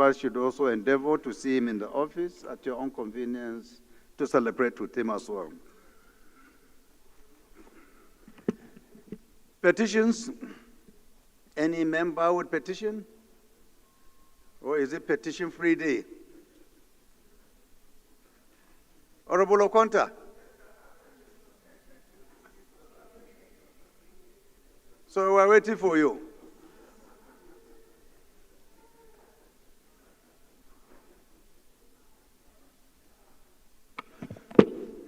members should also endeavor to see him in the office at your own convenience to celebrate with him as well. Petitions. Any member with petition? Or is it petition-free day? Honorable Okonta. So we're waiting for you.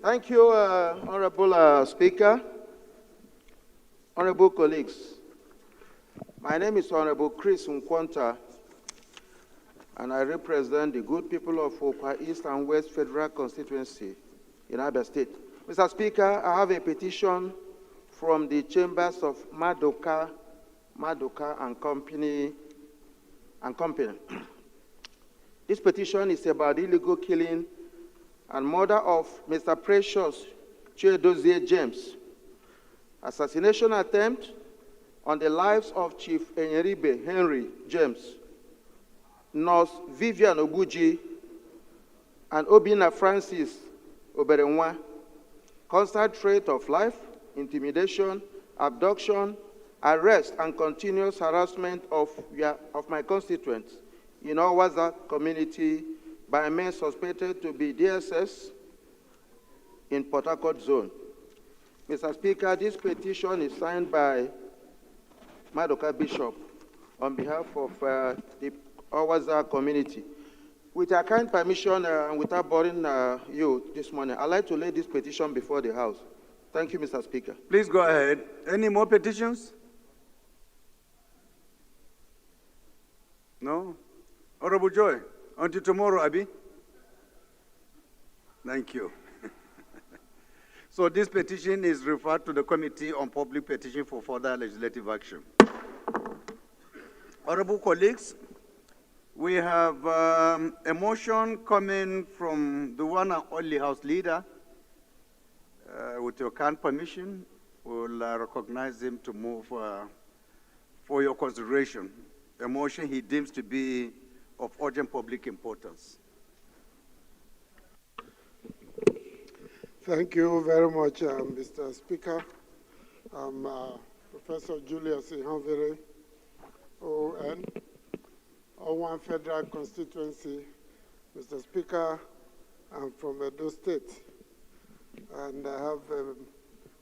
Thank you, Honorable Speaker, honorable colleagues. My name is Honorable Chris Nkwanta, and I represent the good people of Okwa East and West Federal Constituency in Abia State. Mr. Speaker, I have a petition from the chambers of Madoka and Company. This petition is about illegal killing and murder of Mr. Precious Chiedozie James, assassination attempt on the lives of Chief Enyeribe Henry James, Nurse Vivian Obuji, and Obina Francis Oberenwa, constant threat of life, intimidation, abduction, arrest, and continuous harassment of my constituents in Owaza community by men suspected to be DSS in Port Harcourt zone. Mr. Speaker, this petition is signed by Madoka Bishop on behalf of the Owaza community. With your kind permission and without boring you this morning, I'd like to lay this petition before the House. Thank you, Mr. Speaker. Please go ahead. Any more petitions? No? Honorable Joy, until tomorrow, Abi. Thank you. So this petition is referred to the Committee on Public Petition for further legislative action. Honorable colleagues, we have a motion coming from the one and only House Leader. With your kind permission, we'll recognize him to move for your consideration, a motion he deems to be of urgent public importance. Thank you very much, Mr. Speaker. I'm Professor Julius Ihanvere, ON, O1 Federal Constituency. Mr. Speaker, I'm from Edo State, and I have a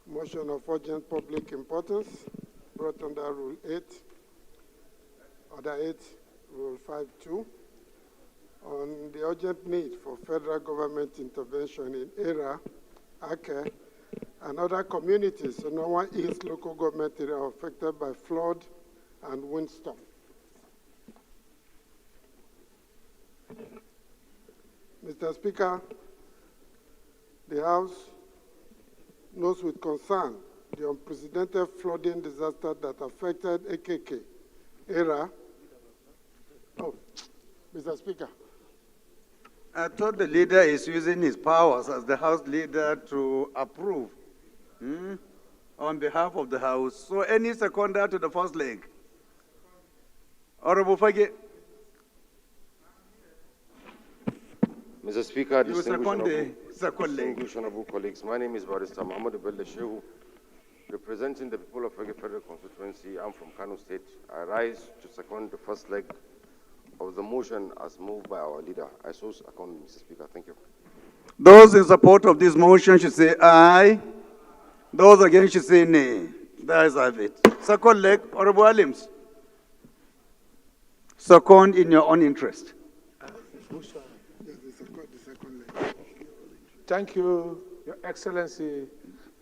motion of urgent public importance brought under Rule 8, Order 8, Rule 5.2, on the urgent need for federal government intervention in ERA, Ake, and other communities in our East local government area affected by flood and windstorm. Mr. Speaker, the House knows with concern the unprecedented flooding disaster that affected AKK, ERA. Oh, Mr. Speaker. I thought the leader is using his powers as the House leader to approve on behalf of the House. So any seconder to the first leg? Honorable Fage. Mr. Speaker, distinguished honorable colleagues, my name is Barrister Muhammad Bello Shehu, representing the people of Fage Federal Constituency. I'm from Kano State. I rise to second the first leg of the motion as moved by our leader. I so second, Mr. Speaker. Thank you. Those in support of this motion should say aye. Those against should say nay. There is have it. Second leg, Honorable Alims. Second in your own interest. Thank you, Your Excellency,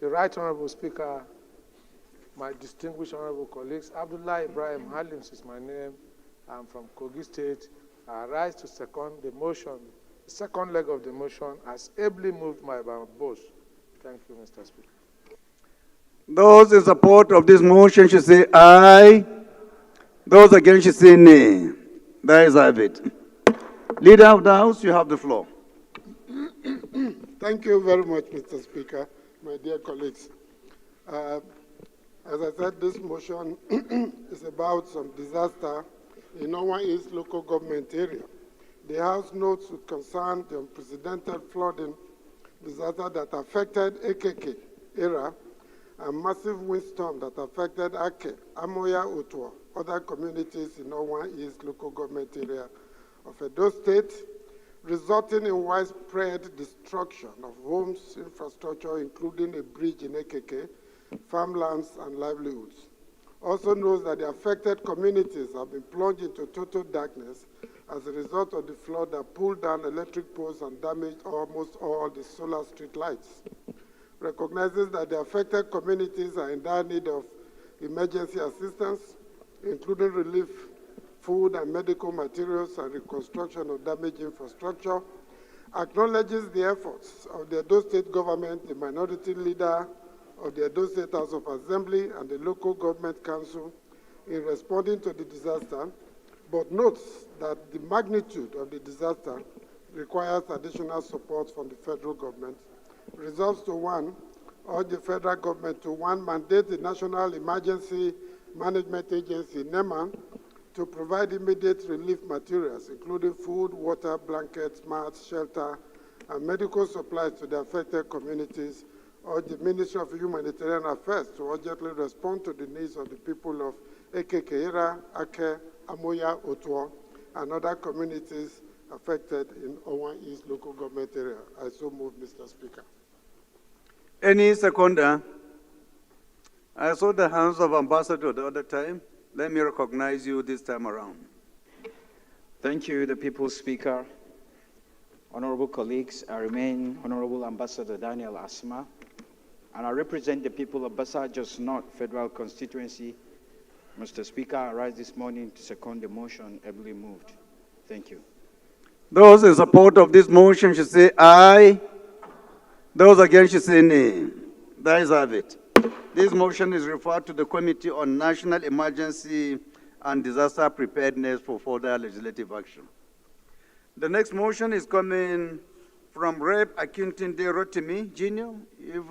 the Right Honorable Speaker, my distinguished honorable colleagues. Abdullah Ibrahim Halims is my name. I'm from Kogi State. I rise to second the motion, the second leg of the motion, as ably moved by my boss. Thank you, Mr. Speaker. Those in support of this motion should say aye. Those against should say nay. There is have it. Leader of the House, you have the floor. Thank you very much, Mr. Speaker, my dear colleagues. As I said, this motion is about some disaster in our East local government area. The House notes with concern the unprecedented flooding disaster that affected AKK era and massive windstorm that affected Ake, Amoya, Otuo, other communities in Owan East local government area of Edo State, resulting in widespread destruction of homes, infrastructure, including a bridge in AKK, farmlands, and livelihoods. Also knows that the affected communities have been plunged into total darkness as a result of the flood that pulled down electric poles and damaged almost all the solar street lights. Recognizes that the affected communities are in dire need of emergency assistance, including relief, food and medical materials, and reconstruction of damaged infrastructure. Acknowledges the efforts of the Edo State government, the minority leader of the Edo State House of Assembly, and the local government council in responding to the disaster, but notes that the magnitude of the disaster requires additional support from the federal government. Resolves to one, urge the federal government to one, mandate the National Emergency Management Agency, NEMA, to provide immediate relief materials, including food, water, blankets, mats, shelter, and medical supplies to the affected communities, or the Ministry of Humanitarian Affairs to urgently respond to the needs of the people of Ekekeira, Ake, Amoya, Otuo, and other communities affected in Owan East local government area. I so move, Mr. Speaker. Any seconder? I saw the hands of Ambassador the other time. Let me recognize you this time around. Thank you, the People's Speaker. Honorable colleagues, I remain Honorable Ambassador Daniel Asma, and I represent the people of Basa Just North Federal Constituency. Mr. Speaker, I rise this morning to second the motion ably moved. Thank you. Those in support of this motion should say aye. Those against should say nay. The ayes have it. This motion is referred to the Committee on National Emergency and Disaster Preparedness for further legislative action. The next motion is coming from Rep. Akintinde Rotimi, Jr. If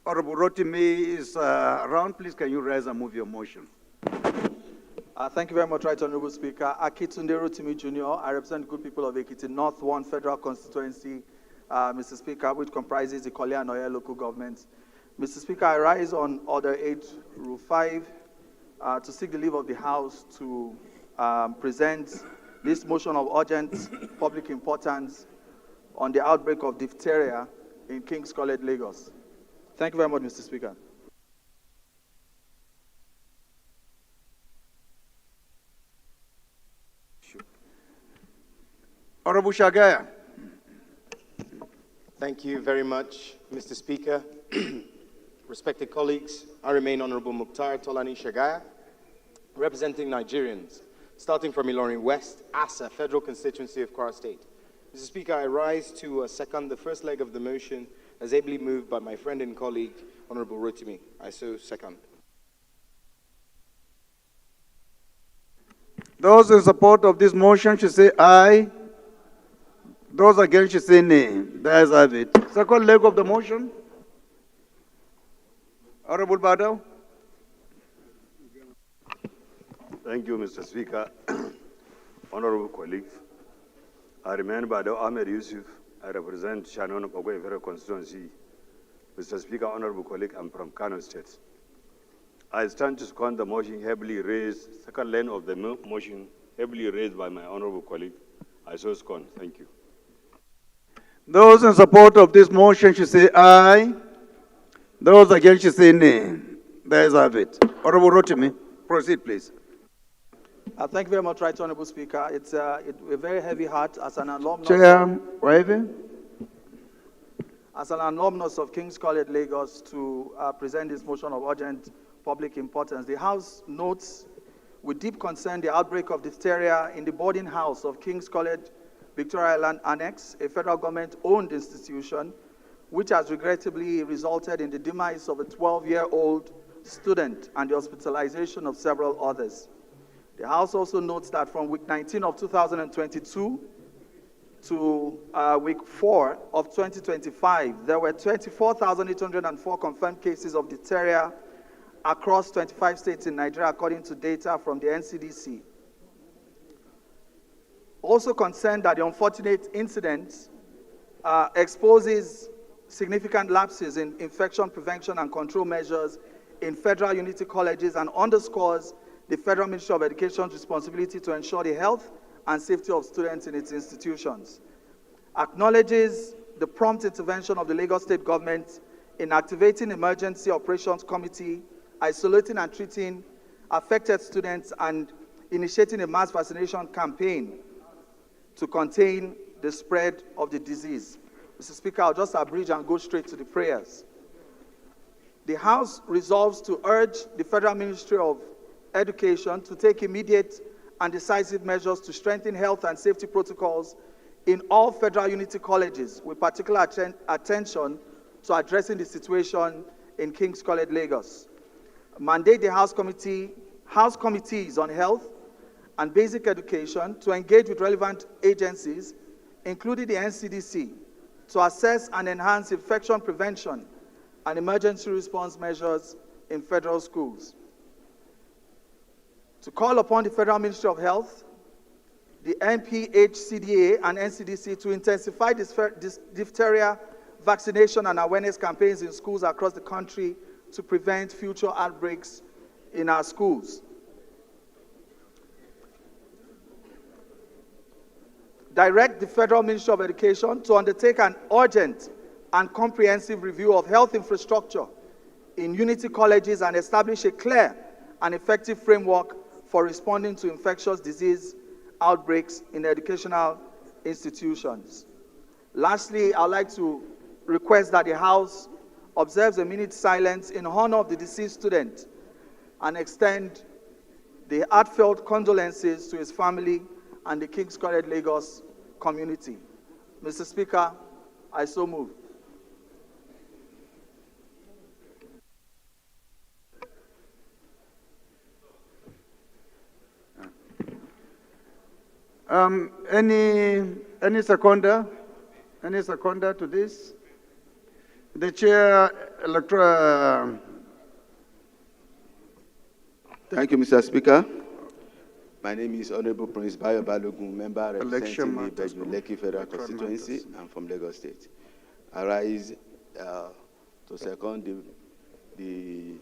Honorable Rotimi is around, please can you rise and move your motion? Thank you very much, Right Honorable Speaker. Akitunde Rotimi Jr. I represent the good people of Ekiti North 1 Federal Constituency, Mr. Speaker, which comprises the Kole and Oye local governments. Mr. Speaker, I rise on Order 8, Rule 5, to seek the leave of the House to present this motion of urgent public importance on the outbreak of diphtheria in King's College, Lagos. Thank you very much, Mr. Speaker. Honorable Shagaya. Thank you very much, Mr. Speaker. Respected colleagues, I remain Honorable Mukhtar Tolani Shagaya, representing Nigerians, starting from Ilorin West, Asa, Federal Constituency of Kwara State. Mr. Speaker, I rise to second the first leg of the motion as ably moved by my friend and colleague, Honorable Rotimi. I so second. Those in support of this motion should say aye. Those against should say nay. The ayes have it. Second leg of the motion. Honorable Badao. Thank you, Mr. Speaker. Honorable colleagues, I remain Badao Ahmed Yusuf. I represent Shannon Ogwe Federal Constituency. Mr. Speaker, honorable colleague, I'm from Kano State. I stand to second the motion heavily raised, second line of the motion heavily raised by my honorable colleague. I so second. Thank you. Those in support of this motion should say aye. Those against should say nay. The ayes have it. Honorable Rotimi, proceed, please. Thank you very much, Right Honorable Speaker. It's a very heavy heart as an alumnus. Chair, Wavy. As an alumnus of King's College, Lagos, to present this motion of urgent public importance. The House notes with deep concern the outbreak of diphtheria in the boarding house of King's College, Victoria Island Annex, a federal government-owned institution, which has regrettably resulted in the demise of a 12-year-old student and the hospitalization of several others. The House also notes that from week 19 of 2022 to week 4 of 2025, there were 24,804 confirmed cases of diphtheria across 25 states in Nigeria, according to data from the NCDC. Also concerned that the unfortunate incident exposes significant lapses in infection prevention and control measures in federal unity colleges and underscores the Federal Ministry of Education's responsibility to ensure the health and safety of students in its institutions. Acknowledges the prompt intervention of the Lagos State government in activating Emergency Operations Committee, isolating and treating affected students, and initiating a mass vaccination campaign to contain the spread of the disease. Mr. Speaker, I'll just abridge and go straight to the prayers. The House resolves to urge the Federal Ministry of Education to take immediate and decisive measures to strengthen health and safety protocols in all federal unity colleges, with particular attention to addressing the situation in King's College, Lagos. Mandate the House committees on health and basic education to engage with relevant agencies, including the NCDC, to assess and enhance infection prevention and emergency response measures in federal schools. To call upon the Federal Ministry of Health, the NPHCDA and NCDC to intensify diphtheria vaccination and awareness campaigns in schools across the country to prevent future outbreaks in our schools. Direct the Federal Ministry of Education to undertake an urgent and comprehensive review of health infrastructure in unity colleges and establish a clear and effective framework for responding to infectious disease outbreaks in educational institutions. Lastly, I'd like to request that the House observes a minute silence in honor of the deceased student and extend the heartfelt condolences to his family and the King's College Lagos community. Mr. Speaker, I so move. Any seconder? Any seconder to this? The chair, electoral. Thank you, Mr. Speaker. My name is Honorable Prince Bayo Balogun, member representing the Lekki Federal Constituency. I'm from Lagos State. I rise to second the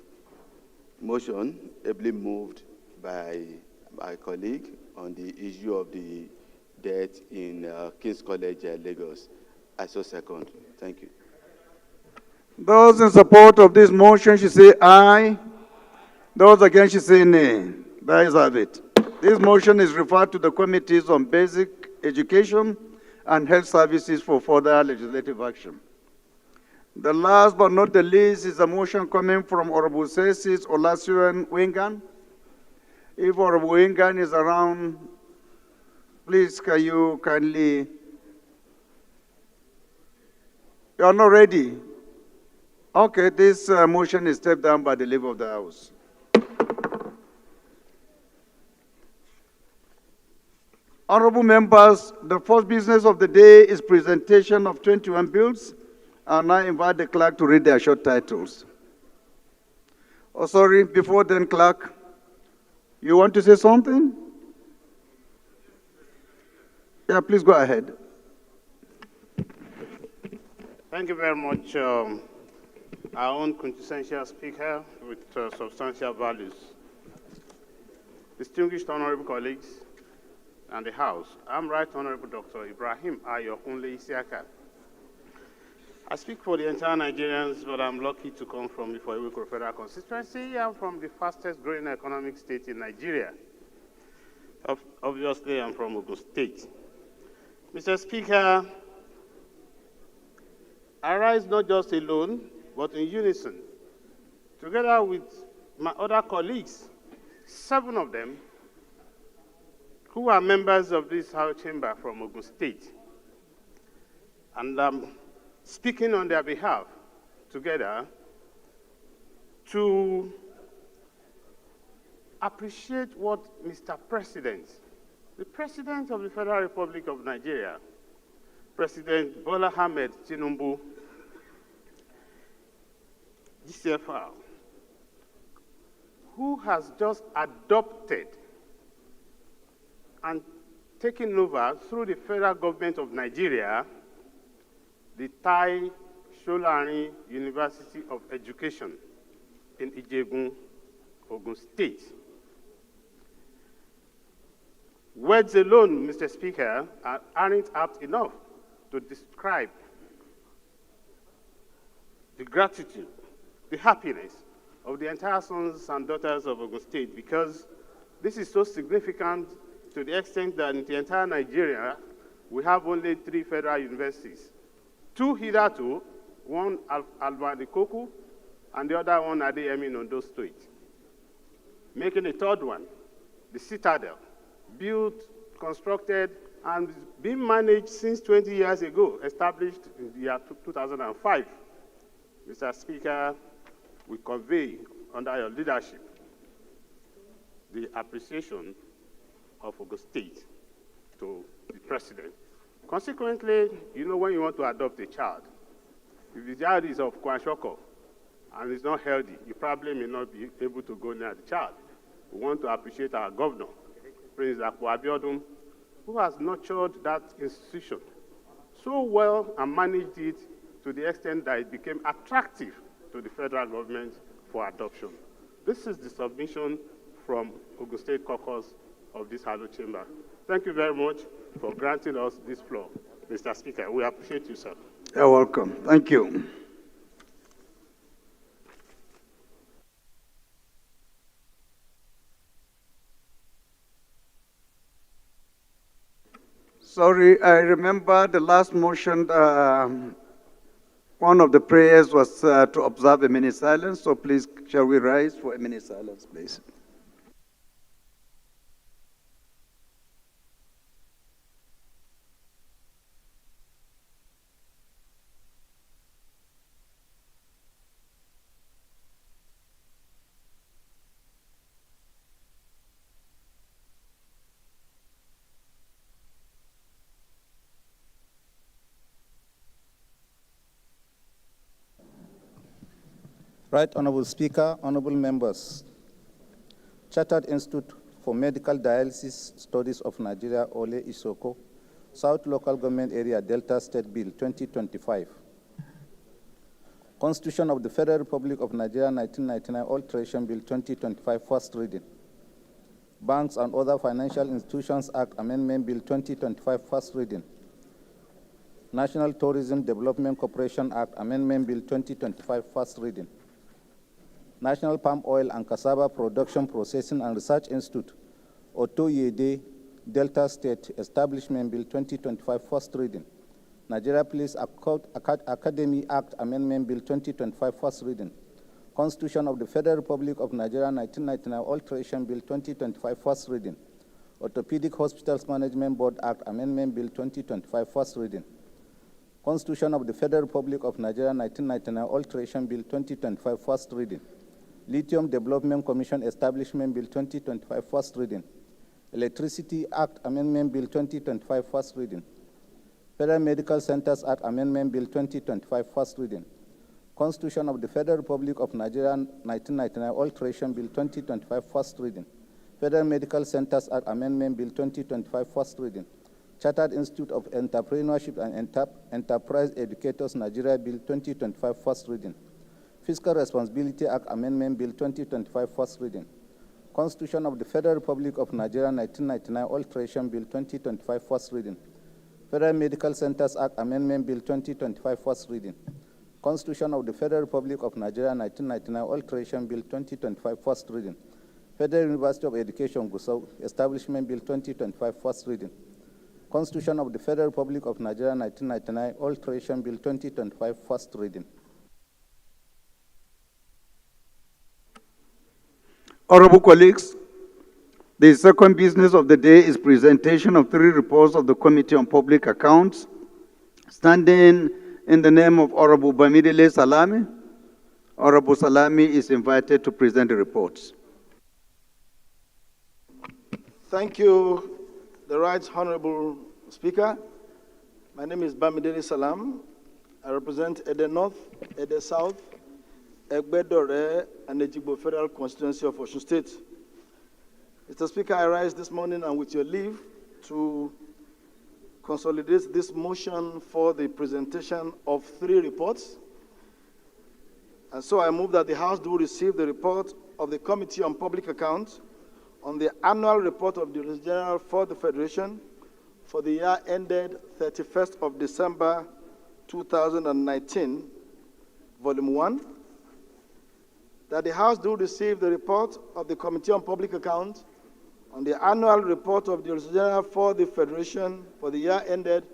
motion ably moved by my colleague on the issue of the death in King's College, Lagos. I so second. Thank you. Those in support of this motion should say aye. Those against should say nay. That is have it. This motion is referred to the Committees on Basic Education and Health Services for further legislative action. The last but not the least is a motion coming from Honorable Cesis Olasuwen Wingan. If Honorable Wingan is around, please can you kindly... You are not ready? Okay, this motion is stepped down by the leave of the House. Honorable members, the first business of the day is presentation of 21 bills. I now invite the clerk to read their short titles. Oh, sorry, before then, clerk, you want to say something? Yeah, please go ahead. Thank you very much, our own quintessential speaker with substantial values. Distinguished honorable colleagues and the House, I'm Right Honorable Dr. Ibrahim Ayokunle Isiaka. I speak for the entire Nigerians, but I'm lucky to come from the Ifoiweko Federal Constituency. I'm from the fastest growing economic state in Nigeria. Obviously, I'm from Ogun State. Mr. Speaker, I rise not just alone, but in unison, together with my other colleagues, 7 of them, who are members of this House chamber from Ogun State. And I'm speaking on their behalf together to appreciate what Mr. President, the President of the Federal Republic of Nigeria, President Bola Ahmed Tinubu, GCFR, who has just adopted and taken over through the federal government of Nigeria, the Tai Solarin University of Education in Ijegun, Ogun State. Words alone, Mr. Speaker, aren't apt enough to describe the gratitude, the happiness of the entire sons and daughters of Ogun State, because this is so significant to the extent that in the entire Nigeria, we have only 3 federal universities. 2 hitherto, one Albani Koku, and the other one Adeyemi in Ondo State. Making a 3rd one, the Citadel, built, constructed, and being managed since 20 years ago, established in the year 2005. Mr. Speaker, we convey under your leadership the appreciation of Ogun State to the President. Consequently, you know, when you want to adopt a child, if the child is of Kwanshoko and is not healthy, you probably may not be able to go near the child. We want to appreciate our governor, Prince Akpo Abiodun, who has nurtured that institution so well and managed it to the extent that it became attractive to the federal government for adoption. This is the submission from Ogun State Caucus of this Hallowed Chamber. Thank you very much for granting us this floor, Mr. Speaker. We appreciate you, sir. You're welcome. Thank you. Sorry, I remember the last motion, one of the prayers was to observe a minute silence, so please, shall we rise for a minute silence, please? Right Honorable Speaker, honorable members, Chartered Institute for Medical Dialysis Studies of Nigeria, Ole Isoko, South Local Government Area, Delta State Bill 2025. Constitution of the Federal Republic of Nigeria 1999 Alteration Bill 2025, first reading. Banks and Other Financial Institutions Act Amendment Bill 2025, first reading. National Tourism Development Corporation Act Amendment Bill 2025, first reading. National Palm Oil and Cassava Production, Processing and Research Institute, Otoyede, Delta State Establishment Bill 2025, first reading. Nigeria Police Academy Act Amendment Bill 2025, first reading. Constitution of the Federal Republic of Nigeria 1999 Alteration Bill 2025, first reading. Orthopedic Hospitals Management Board Act Amendment Bill 2025, first reading. Constitution of the Federal Republic of Nigeria 1999 Alteration Bill 2025, first reading. Lithium Development Commission Establishment Bill 2025, first reading. Electricity Act Amendment Bill 2025, first reading. Federal Medical Centers Act Amendment Bill 2025, first reading. Constitution of the Federal Republic of Nigeria 1999 Alteration Bill 2025, first reading. Federal Medical Centers Act Amendment Bill 2025, first reading. Chartered Institute of Entrepreneurship and Enterprise Educators Nigeria Bill 2025, first reading. Fiscal Responsibility Act Amendment Bill 2025, first reading. Constitution of the Federal Republic of Nigeria 1999 Alteration Bill 2025, first reading. Federal Medical Centers Act Amendment Bill 2025, first reading. Constitution of the Federal Republic of Nigeria 1999 Alteration Bill 2025, first reading. Federal University of Education Gusau Establishment Bill 2025, first reading. Constitution of the Federal Republic of Nigeria 1999 Alteration Bill 2025, first reading. Honorable colleagues, the second business of the day is presentation of 3 reports of the Committee on Public Accounts. Standing in the name of Honorable Bamidele Salami, Honorable Salami is invited to present the reports. Thank you, the Right Honorable Speaker. My name is Bamidele Salam. I represent Ede North, Ede South, Egbedore, and Ejigbo Federal Constituency of Osun State. Mr. Speaker, I rise this morning and with your leave to consolidate this motion for the presentation of 3 reports. And so I move that the House do receive the report of the Committee on Public Accounts on the annual report of the Director General for the Federation for the year ended 31st of December 2019, Volume 1. That the House do receive the report of the Committee on Public Accounts on the annual report of the Director General for the Federation for the year ended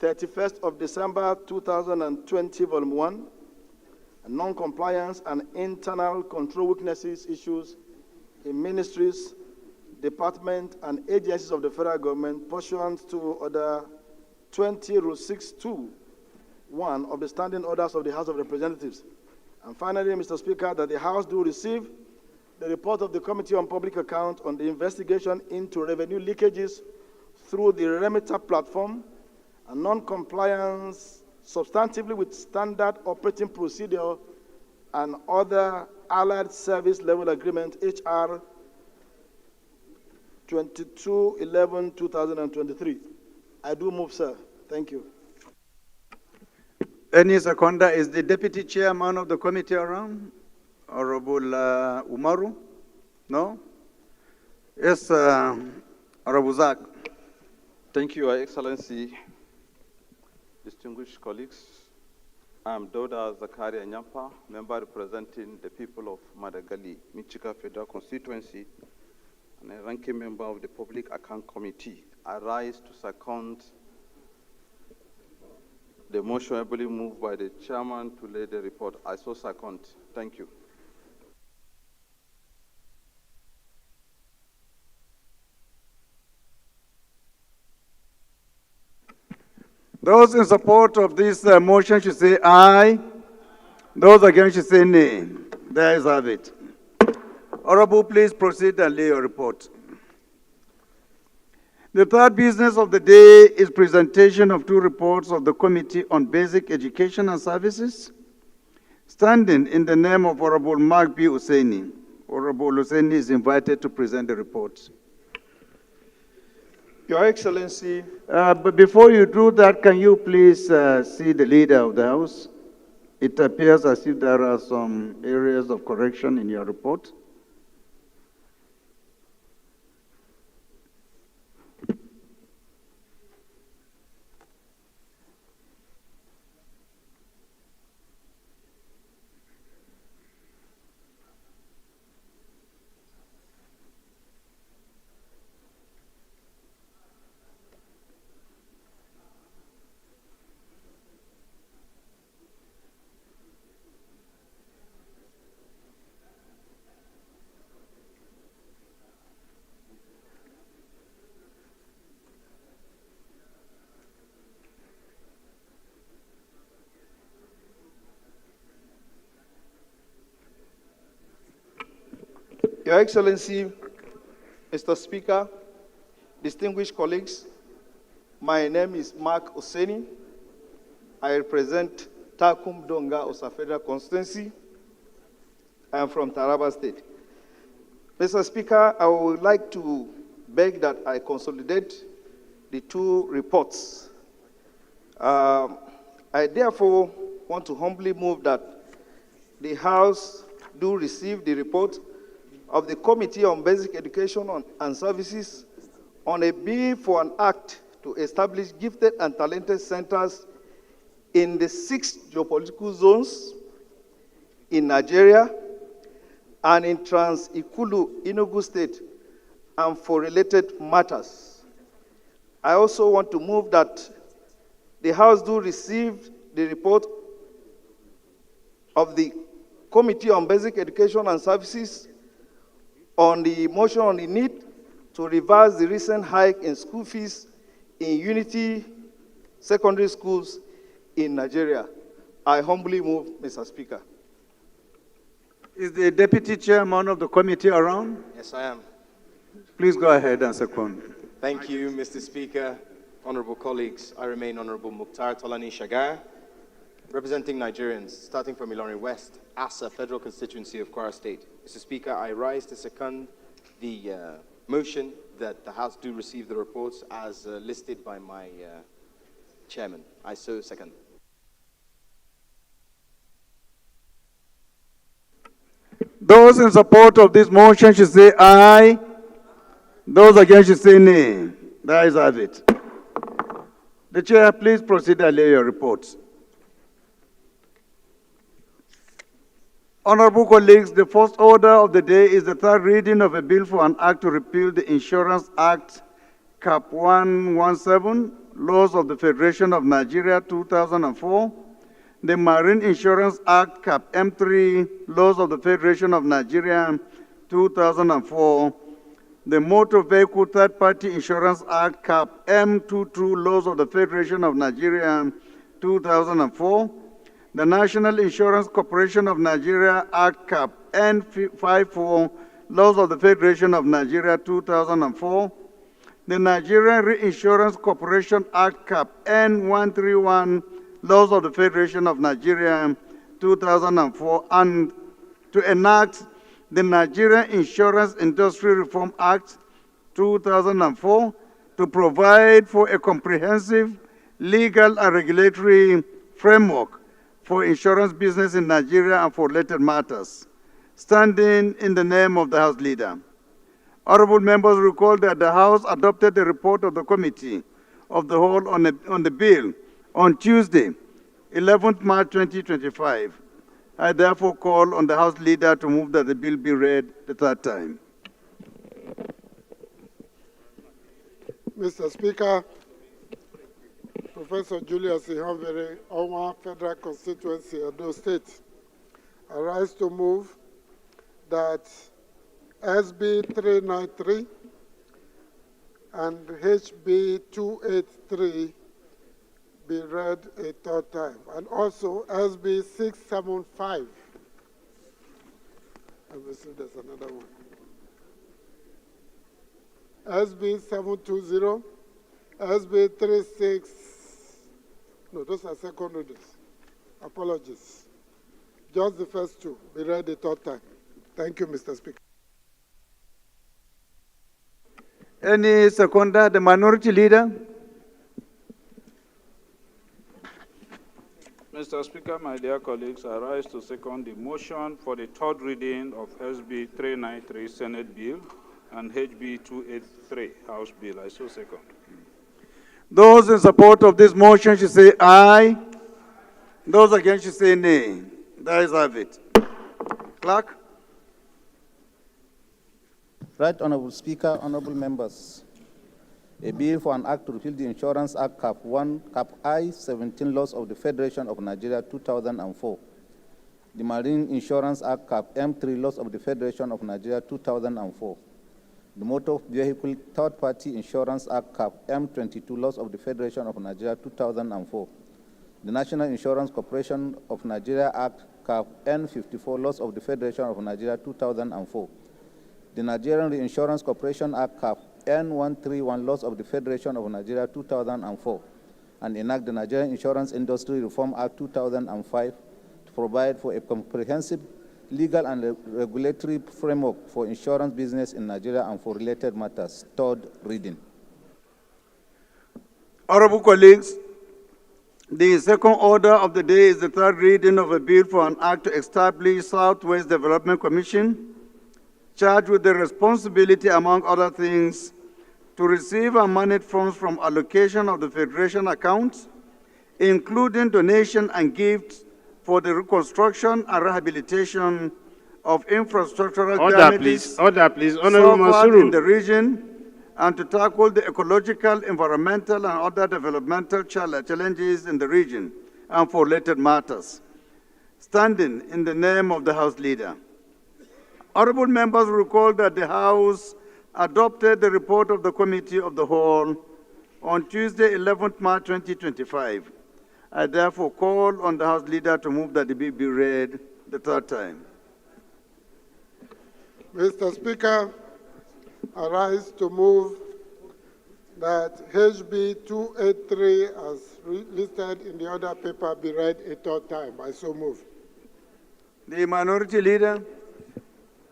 31st of December 2020, Volume 1, and non-compliance and internal control weaknesses issues in ministries, departments, and agencies of the federal government pursuant to Order 20-621 of the Standing Orders of the House of Representatives. And finally, Mr. Speaker, that the House do receive the report of the Committee on Public Accounts on the investigation into revenue leakages through the remitter platform and non-compliance substantively with standard operating procedure and other allied service level agreement, HR 2211-2023. I do move, sir. Thank you. Any seconder? Is the deputy chairman of the committee around? Honorable Umaru? No? Yes, Honorable Zak. Thank you, Your Excellency, distinguished colleagues. I'm Doda Zakaria Nyampa, member representing the people of Madagali, Michika Federal Constituency, and a ranking member of the Public Account Committee. I rise to second the motion ably moved by the chairman to lay the report. I so second. Thank you. Those in support of this motion should say aye. Those against should say nay. There is have it. Honorable, please proceed and lay your report. The third business of the day is presentation of 2 reports of the Committee on Basic Education and Services. Standing in the name of Honorable Mark B. Hussaini, Honorable Hussaini is invited to present the report. Your Excellency. But before you do that, can you please see the leader of the House? It appears as if there are some areas of correction in your report. Your Excellency, Mr. Speaker, distinguished colleagues, my name is Mark Hussaini. I represent Takum Donga Osa Federal Constituency. I am from Taraba State. Mr. Speaker, I would like to beg that I consolidate the 2 reports. I therefore want to humbly move that the House do receive the report of the Committee on Basic Education and Services on a bill for an act to establish gifted and talented centers in the 6 geopolitical zones in Nigeria and in Trans-Ikulu, Enugu State, and for related matters. I also want to move that the House do receive the report of the Committee on Basic Education and Services on the motion on the need to reverse the recent hike in school fees in Unity secondary schools in Nigeria. I humbly move, Mr. Speaker. Is the deputy chairman of the committee around? Yes, I am. Please go ahead and second. Thank you, Mr. Speaker. Honorable colleagues, I remain Honorable Mukhtar Tolani Shagar, representing Nigerians, starting from Ilorin West, Asa, Federal Constituency of Kwara State. Mr. Speaker, I rise to second the motion that the House do receive the reports as listed by my chairman. I so second. Those in support of this motion should say aye. Those against should say nay. The ayes have it. The chair, please proceed and lay your reports. Honorable colleagues, the first order of the day is the third reading of a bill for an act to repeal the Insurance Act Cap 117, Laws of the Federation of Nigeria 2004, the Marine Insurance Act Cap M3, Laws of the Federation of Nigeria 2004, the Motor Vehicle Third Party Insurance Act Cap M22, Laws of the Federation of Nigeria 2004, the National Insurance Corporation of Nigeria Act Cap N54, Laws of the Federation of Nigeria 2004, the Nigerian Reinsurance Corporation Act Cap N131, Laws of the Federation of Nigeria 2004, and to enact the Nigerian Insurance Industry Reform Act 2004 to provide for a comprehensive legal and regulatory framework for insurance business in Nigeria and for related matters, standing in the name of the House Leader. Honorable members recall that the House adopted the report of the Committee of the Whole on the bill on Tuesday, 11th March 2025. I therefore call on the House Leader to move that the bill be read the third time. Mr. Speaker, Professor Julius Ihanvere, Owa Federal Constituency, Edo State, I rise to move that SB 393 and HB 283 be read a third time, and also SB 675. Let me see, there's another one. SB 720, SB 36. No, those are second readings. Apologies. Just the first two be read a third time. Thank you, Mr. Speaker. Any seconder? The Minority Leader? Mr. Speaker, my dear colleagues, I rise to second the motion for the third reading of SB 393 Senate Bill and HB 283 House Bill. I so second. Those in support of this motion should say aye. Those against should say nay. The ayes have it. Clerk? Right Honorable Speaker, honorable members. A bill for an act to repeal the Insurance Act Cap I-17 Laws of the Federation of Nigeria 2004, the Marine Insurance Act Cap M3 Laws of the Federation of Nigeria 2004, the Motor Vehicle Third Party Insurance Act Cap M22 Laws of the Federation of Nigeria 2004, the National Insurance Corporation of Nigeria Act Cap N54 Laws of the Federation of Nigeria 2004, the Nigerian Reinsurance Corporation Act Cap N131 Laws of the Federation of Nigeria 2004, and enact the Nigerian Insurance Industry Reform Act 2005 to provide for a comprehensive legal and regulatory framework for insurance business in Nigeria and for related matters. Third reading. Honorable colleagues, the second order of the day is the third reading of a bill for an act to establish Southwest Development Commission, charged with the responsibility, among other things, to receive and manage funds from allocation of the Federation accounts, including donation and gifts for the reconstruction and rehabilitation of infrastructural damages Order, please. Honorable suffered in Masuru. the region, and to tackle the ecological, environmental, and other developmental challenges in the region and for related matters, standing in the name of the House Leader. Honorable members recall that the House adopted the report of the Committee of the Whole on Tuesday, 11th March 2025. I therefore call on the House Leader to move that the bill be read the third time. Mr. Speaker, I rise to move that HB 283, as listed in the other paper, be read a third time. I so move. The Minority Leader?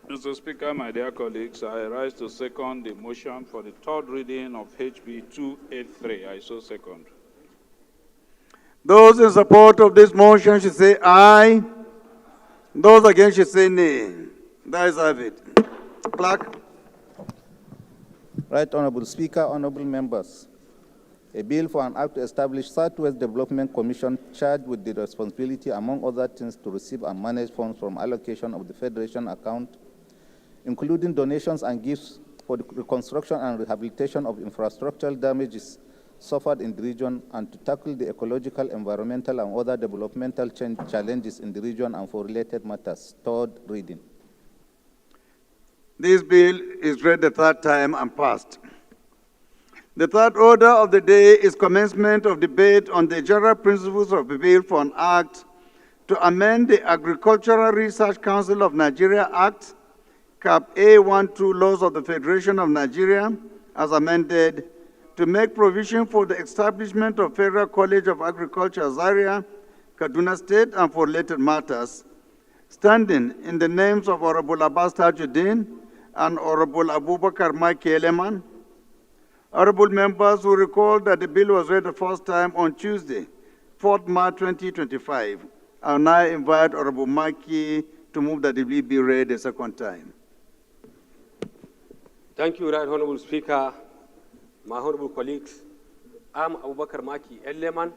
Mr. Speaker, my dear colleagues, I rise to second the motion for the third reading of HB 283. I so second. Those in support of this motion should say aye. Those against should say nay. That is have it. Clerk. Right Honorable Speaker, honorable members. A bill for an act to establish Southwest Development Commission charged with the responsibility, among other things, to receive and manage funds from allocation of the Federation account, including donations and gifts for the reconstruction and rehabilitation of infrastructural damages suffered in the region, and to tackle the ecological, environmental, and other developmental challenges in the region and for related matters. Third reading. This bill is read the third time and passed. The third order of the day is commencement of debate on the general principles of the bill for an act to amend the Agricultural Research Council of Nigeria Act, Cap A12 Laws of the Federation of Nigeria, as amended, to make provision for the establishment of Federal College of Agriculture, Zaria, Kaduna State, and for related matters, standing in the names of Honorable Abbas Tajuddin and Honorable Abubakar Maki Eleman. Honorable members will recall that the bill was read the first time on Tuesday, 4th March 2025. I now invite Honorable Maki to move that the bill be read a second time. Thank you, Right Honorable Speaker, my honorable colleagues. I'm Abubakar Maki Eleman.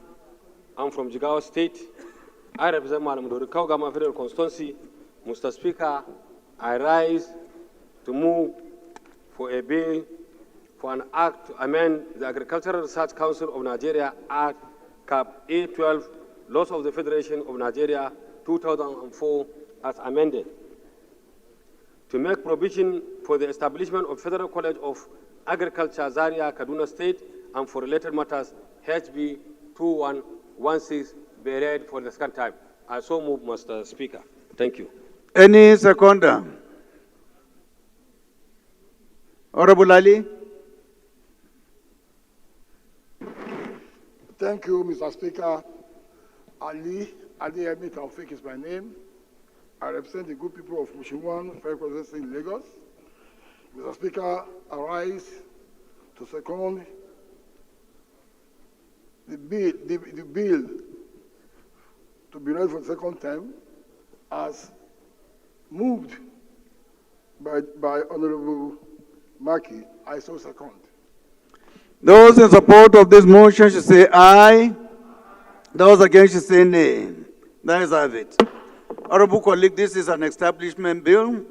I'm from Jigawa State. I represent Malamudori Kaugama Federal Constituency. Mr. Speaker, I rise to move for a bill for an act to amend the Agricultural Research Council of Nigeria Act, Cap A12, Laws of the Federation of Nigeria, 2004, as amended, to make provision for the establishment of Federal College of Agriculture, Zaria, Kaduna State, and for related matters, HB 2116, be read for the second time. I so move, Mr. Speaker. Thank you. Any seconder? Honorable Ali. Thank you, Mr. Speaker. Ali Emi Taufik is my name. I represent the good people of Mushiwan, Federal Constituency in Lagos. Mr. Speaker, I rise to second the bill to be read for the second time as moved by Honorable Maki. I so second. Those in support of this motion should say aye. Those against should say nay. That is have it. Honorable colleague, this is an establishment bill,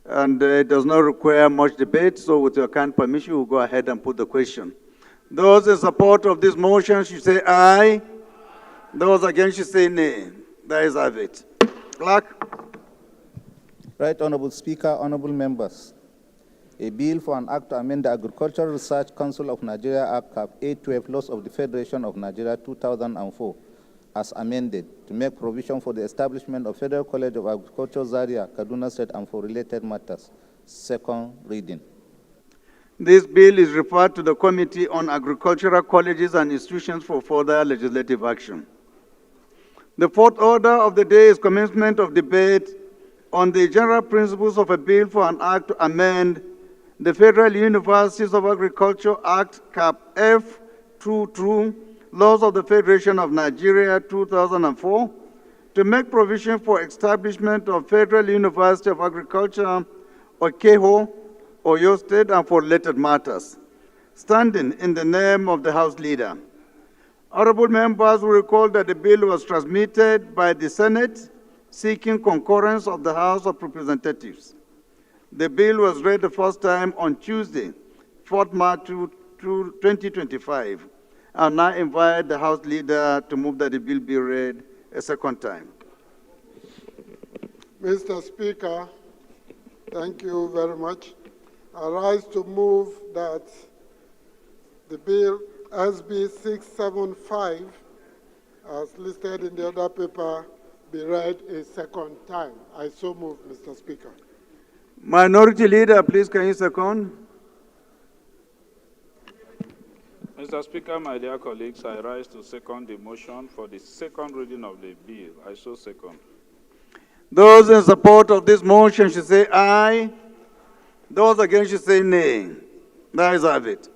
and it does not require much debate, so with your kind permission, we'll go ahead and put the question. Those in support of this motion should say aye. Those against should say nay. That is have it. Clerk. Right Honorable Speaker, honorable members. A bill for an act to amend the Agricultural Research Council of Nigeria Act, Cap A12, Laws of the Federation of Nigeria, 2004, as amended, to make provision for the establishment of Federal College of Agriculture, Zaria, Kaduna State, and for related matters. Second reading. This bill is referred to the Committee on Agricultural Colleges and Institutions for further legislative action. The fourth order of the day is commencement of debate on the general principles of a bill for an act to amend the Federal Universities of Agriculture Act, Cap F22, Laws of the Federation of Nigeria, 2004, to make provision for establishment of Federal University of Agriculture, Okeho, Oyo State, and for related matters, standing in the name of the House Leader. Honorable members will recall that the bill was transmitted by the Senate, seeking concurrence of the House of Representatives. The bill was read the first time on Tuesday, 4th March 2025. I now invite the House Leader to move that the bill be read a second time. Mr. Speaker, thank you very much. I rise to move that the bill SB 675, as listed in the other paper, be read a second time. I so move, Mr. Speaker. Minority Leader, please, can you second? Mr. Speaker, my dear colleagues, I rise to second the motion for the second reading of the bill. I so second. Those in support of this motion should say aye. Those against should say nay. The ayes have it.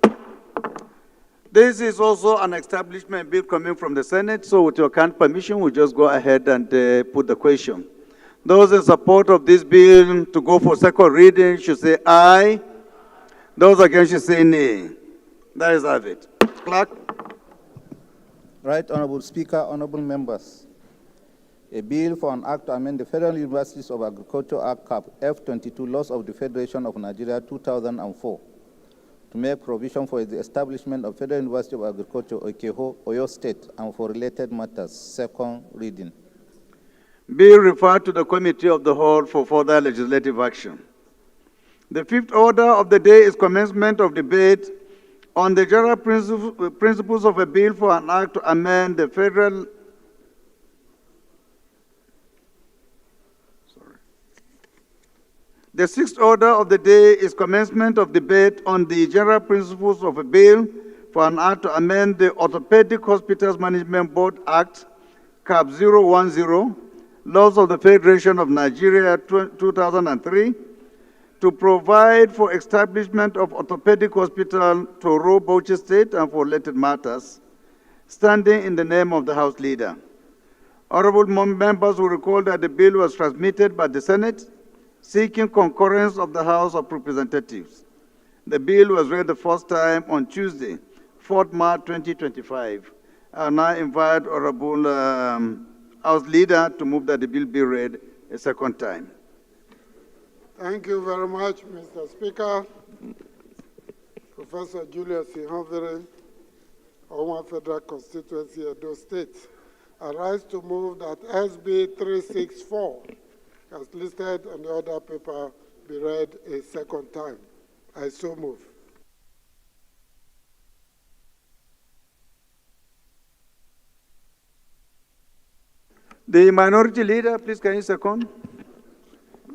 This is also an establishment bill coming from the Senate, so with your kind permission, we'll just go ahead and put the question. Those in support of this bill to go for second reading should say aye. Those against should say nay. The ayes have it. Clerk. Right Honorable Speaker, honorable members. A bill for an act to amend the Federal Universities of Agriculture Act Cap F22 Laws of the Federation of Nigeria 2004 to make provision for the establishment of Federal University of Agriculture, Okeho, Oyo State, and for related matters. Second reading. Bill referred to the Committee of the Whole for further legislative action. The fifth order of the day is commencement of debate on the general principles of a bill for an act to amend the Federal The sixth order of the day is commencement of debate on the general principles of a bill for an act to amend the Orthopedic Hospitals Management Board Act, Cap 010, Laws of the Federation of Nigeria 2003, to provide for establishment of Orthopedic Hospital Toro, Bauchi State, and for related matters, standing in the name of the House Leader. Honorable members will recall that the bill was transmitted by the Senate, seeking concurrence of the House of Representatives. The bill was read the first time on Tuesday, 4th March 2025. I now invite Honorable House Leader to move that the bill be read a second time. Thank you very much, Mr. Speaker. Professor Julius Ihanvere, Owan Federal Constituency, Edo State. I rise to move that SB 364, as listed on the order paper, be read a second time. I so move. The Minority Leader, please can you second?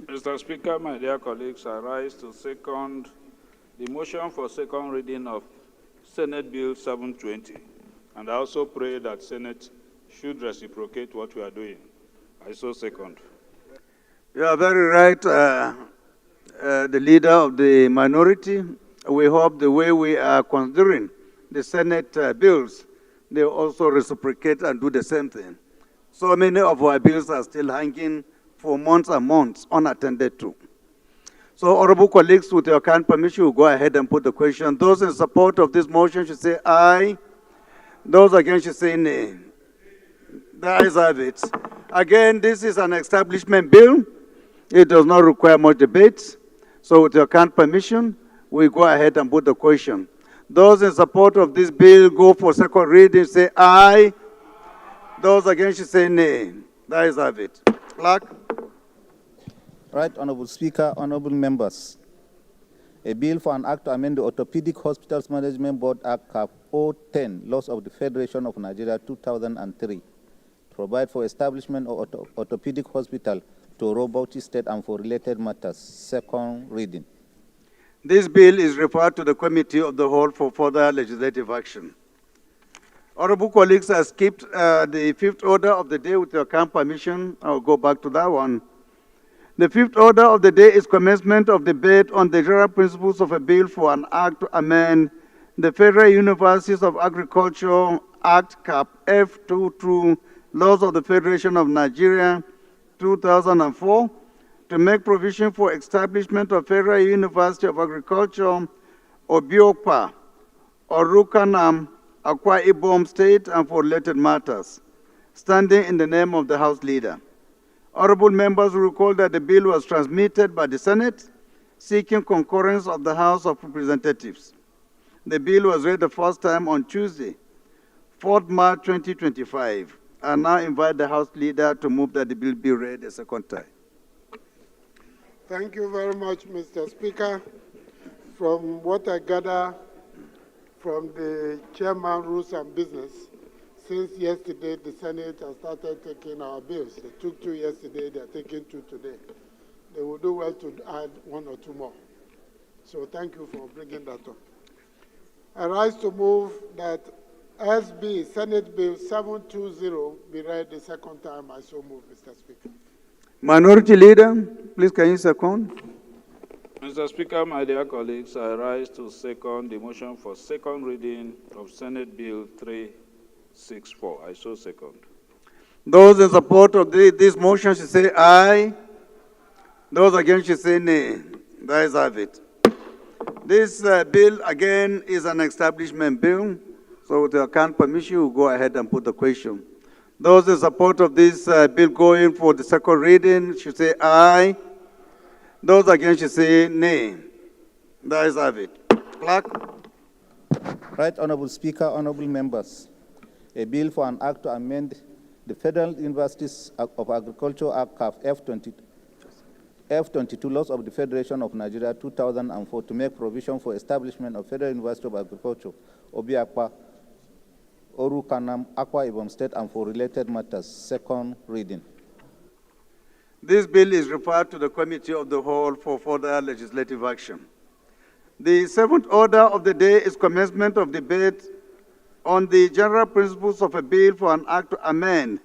Mr. Speaker, my dear colleagues, I rise to second the motion for second reading of Senate Bill 720. And I also pray that Senate should reciprocate what we are doing. I so second. You are very right, the leader of the minority. We hope the way we are considering the Senate bills, they also reciprocate and do the same thing. So many of our bills are still hanging for months and months, unattended to. So, honorable colleagues, with your kind permission, we'll go ahead and put the question. Those in support of this motion should say aye. Those against should say nay. The ayes have it. Again, this is an establishment bill. It does not require much debate. So with your kind permission, we go ahead and put the question. Those in support of this bill go for second reading, say aye. Those against should say nay. The ayes have it. Clerk. Right Honorable Speaker, honorable members. A bill for an act to amend the Orthopedic Hospitals Management Board Act Cap 010, Laws of the Federation of Nigeria 2003, to provide for establishment of Orthopedic Hospital to Bauchi State and for related matters. Second reading. This bill is referred to the Committee of the Whole for further legislative action. Honorable colleagues, I skipped the fifth order of the day with your kind permission. I'll go back to that one. The fifth order of the day is commencement of debate on the general principles of a bill for an act to amend the Federal Universities of Agriculture Act Cap F22 Laws of the Federation of Nigeria 2004 to make provision for establishment of Federal University of Agriculture, Obiokpa, Orukanam, Akwa Ibom State, and for related matters, standing in the name of the House Leader. Honorable members will recall that the bill was transmitted by the Senate, seeking concurrence of the House of Representatives. The bill was read the first time on Tuesday, 4th March 2025. I now invite the House Leader to move that the bill be read a second time. Thank you very much, Mr. Speaker. From what I gather from the Chairman Rules and Business, since yesterday the Senate has started taking our bills. They took 2 yesterday, they're taking 2 today. They will do well to add 1 or 2 more. So thank you for bringing that up. I rise to move that SB, Senate Bill 720, be read the second time. I so move, Mr. Speaker. Minority Leader, please can you second? Mr. Speaker, my dear colleagues, I rise to second the motion for second reading of Senate Bill 364. I so second. Those in support of this motion should say aye. Those against should say nay. The ayes have it. This bill, again, is an establishment bill. So with your kind permission, we'll go ahead and put the question. Those in support of this bill going for the second reading should say aye. Those against should say nay. The ayes have it. Clerk. Right Honorable Speaker, honorable members, a bill for an act to amend the Federal Universities of Agriculture Act F22 laws of the Federation of Nigeria 2004 to make provision for establishment of Federal University of Agriculture, Obiakpa, Oru Kanam, Akwa Ibom State, and for related matters. Second reading. This bill is referred to the Committee of the Whole for further legislative action. The seventh order of the day is commencement of debate on the general principles of a bill for an act to amend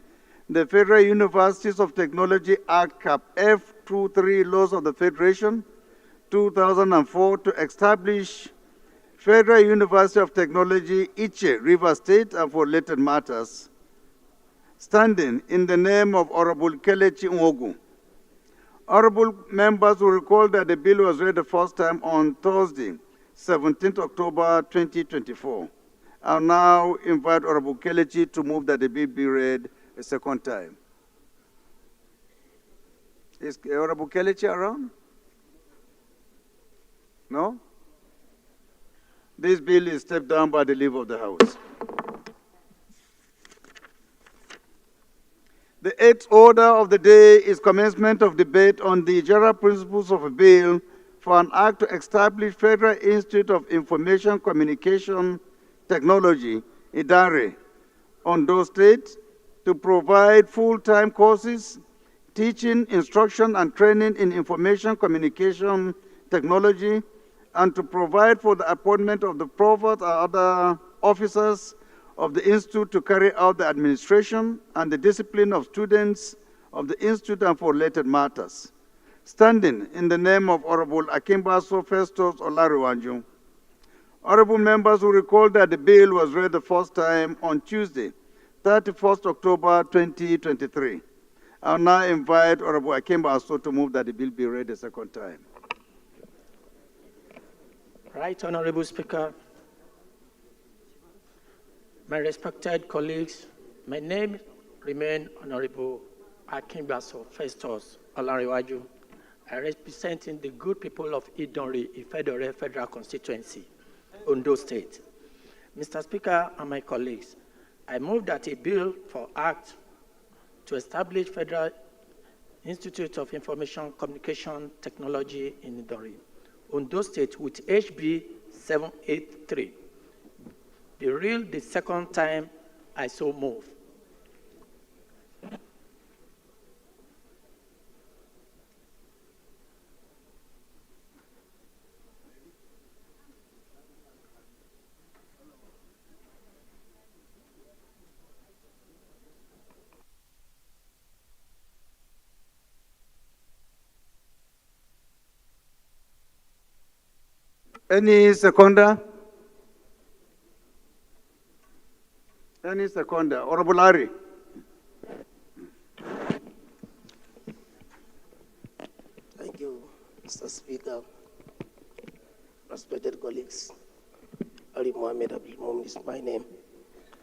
the Federal Universities of Technology Act (CAP) F23 laws of the Federation 2004 to establish Federal University of Technology, Iche, River State, and for related matters, standing in the name of Honorable Kelechi Nwogu. Honorable members will recall that the bill was read the first time on Thursday, 17th October 2024. I'll now invite Honorable Kelechi to move that the bill be read a second time. Is Honorable Kelechi around? No? This bill is stepped down by the leave of the House. The eighth order of the day is commencement of debate on the general principles of a bill for an act to establish Federal Institute of Information Communication Technology, Idare, Ondo State, to provide full-time courses, teaching, instruction, and training in information communication technology, and to provide for the appointment of the provost and other officers of the Institute to carry out the administration and the discipline of students of the Institute and for related matters. Standing in the name of Honorable Akimbaso Festus Olariwanju. Honorable members will recall that the bill was read the first time on Tuesday, 31st October 2023. I'll now invite Honorable Akimbaso to move that the bill be read a second time. Right, Honorable Speaker. My respected colleagues, my name remains Honorable Akimbaso Festus Olariwaju. I represent the good people of Idonri, Ifedore Federal Constituency, Ondo State. Mr. Speaker and my colleagues, I move that a bill for act to establish Federal Institute of Information Communication Technology in Idonri, Ondo State with HB 783. Be read the second time I so move. Any seconder? Any seconder? Honorable Ari. Thank you, Mr. Speaker. Respected colleagues, Ali Mohammed Abdul is my name.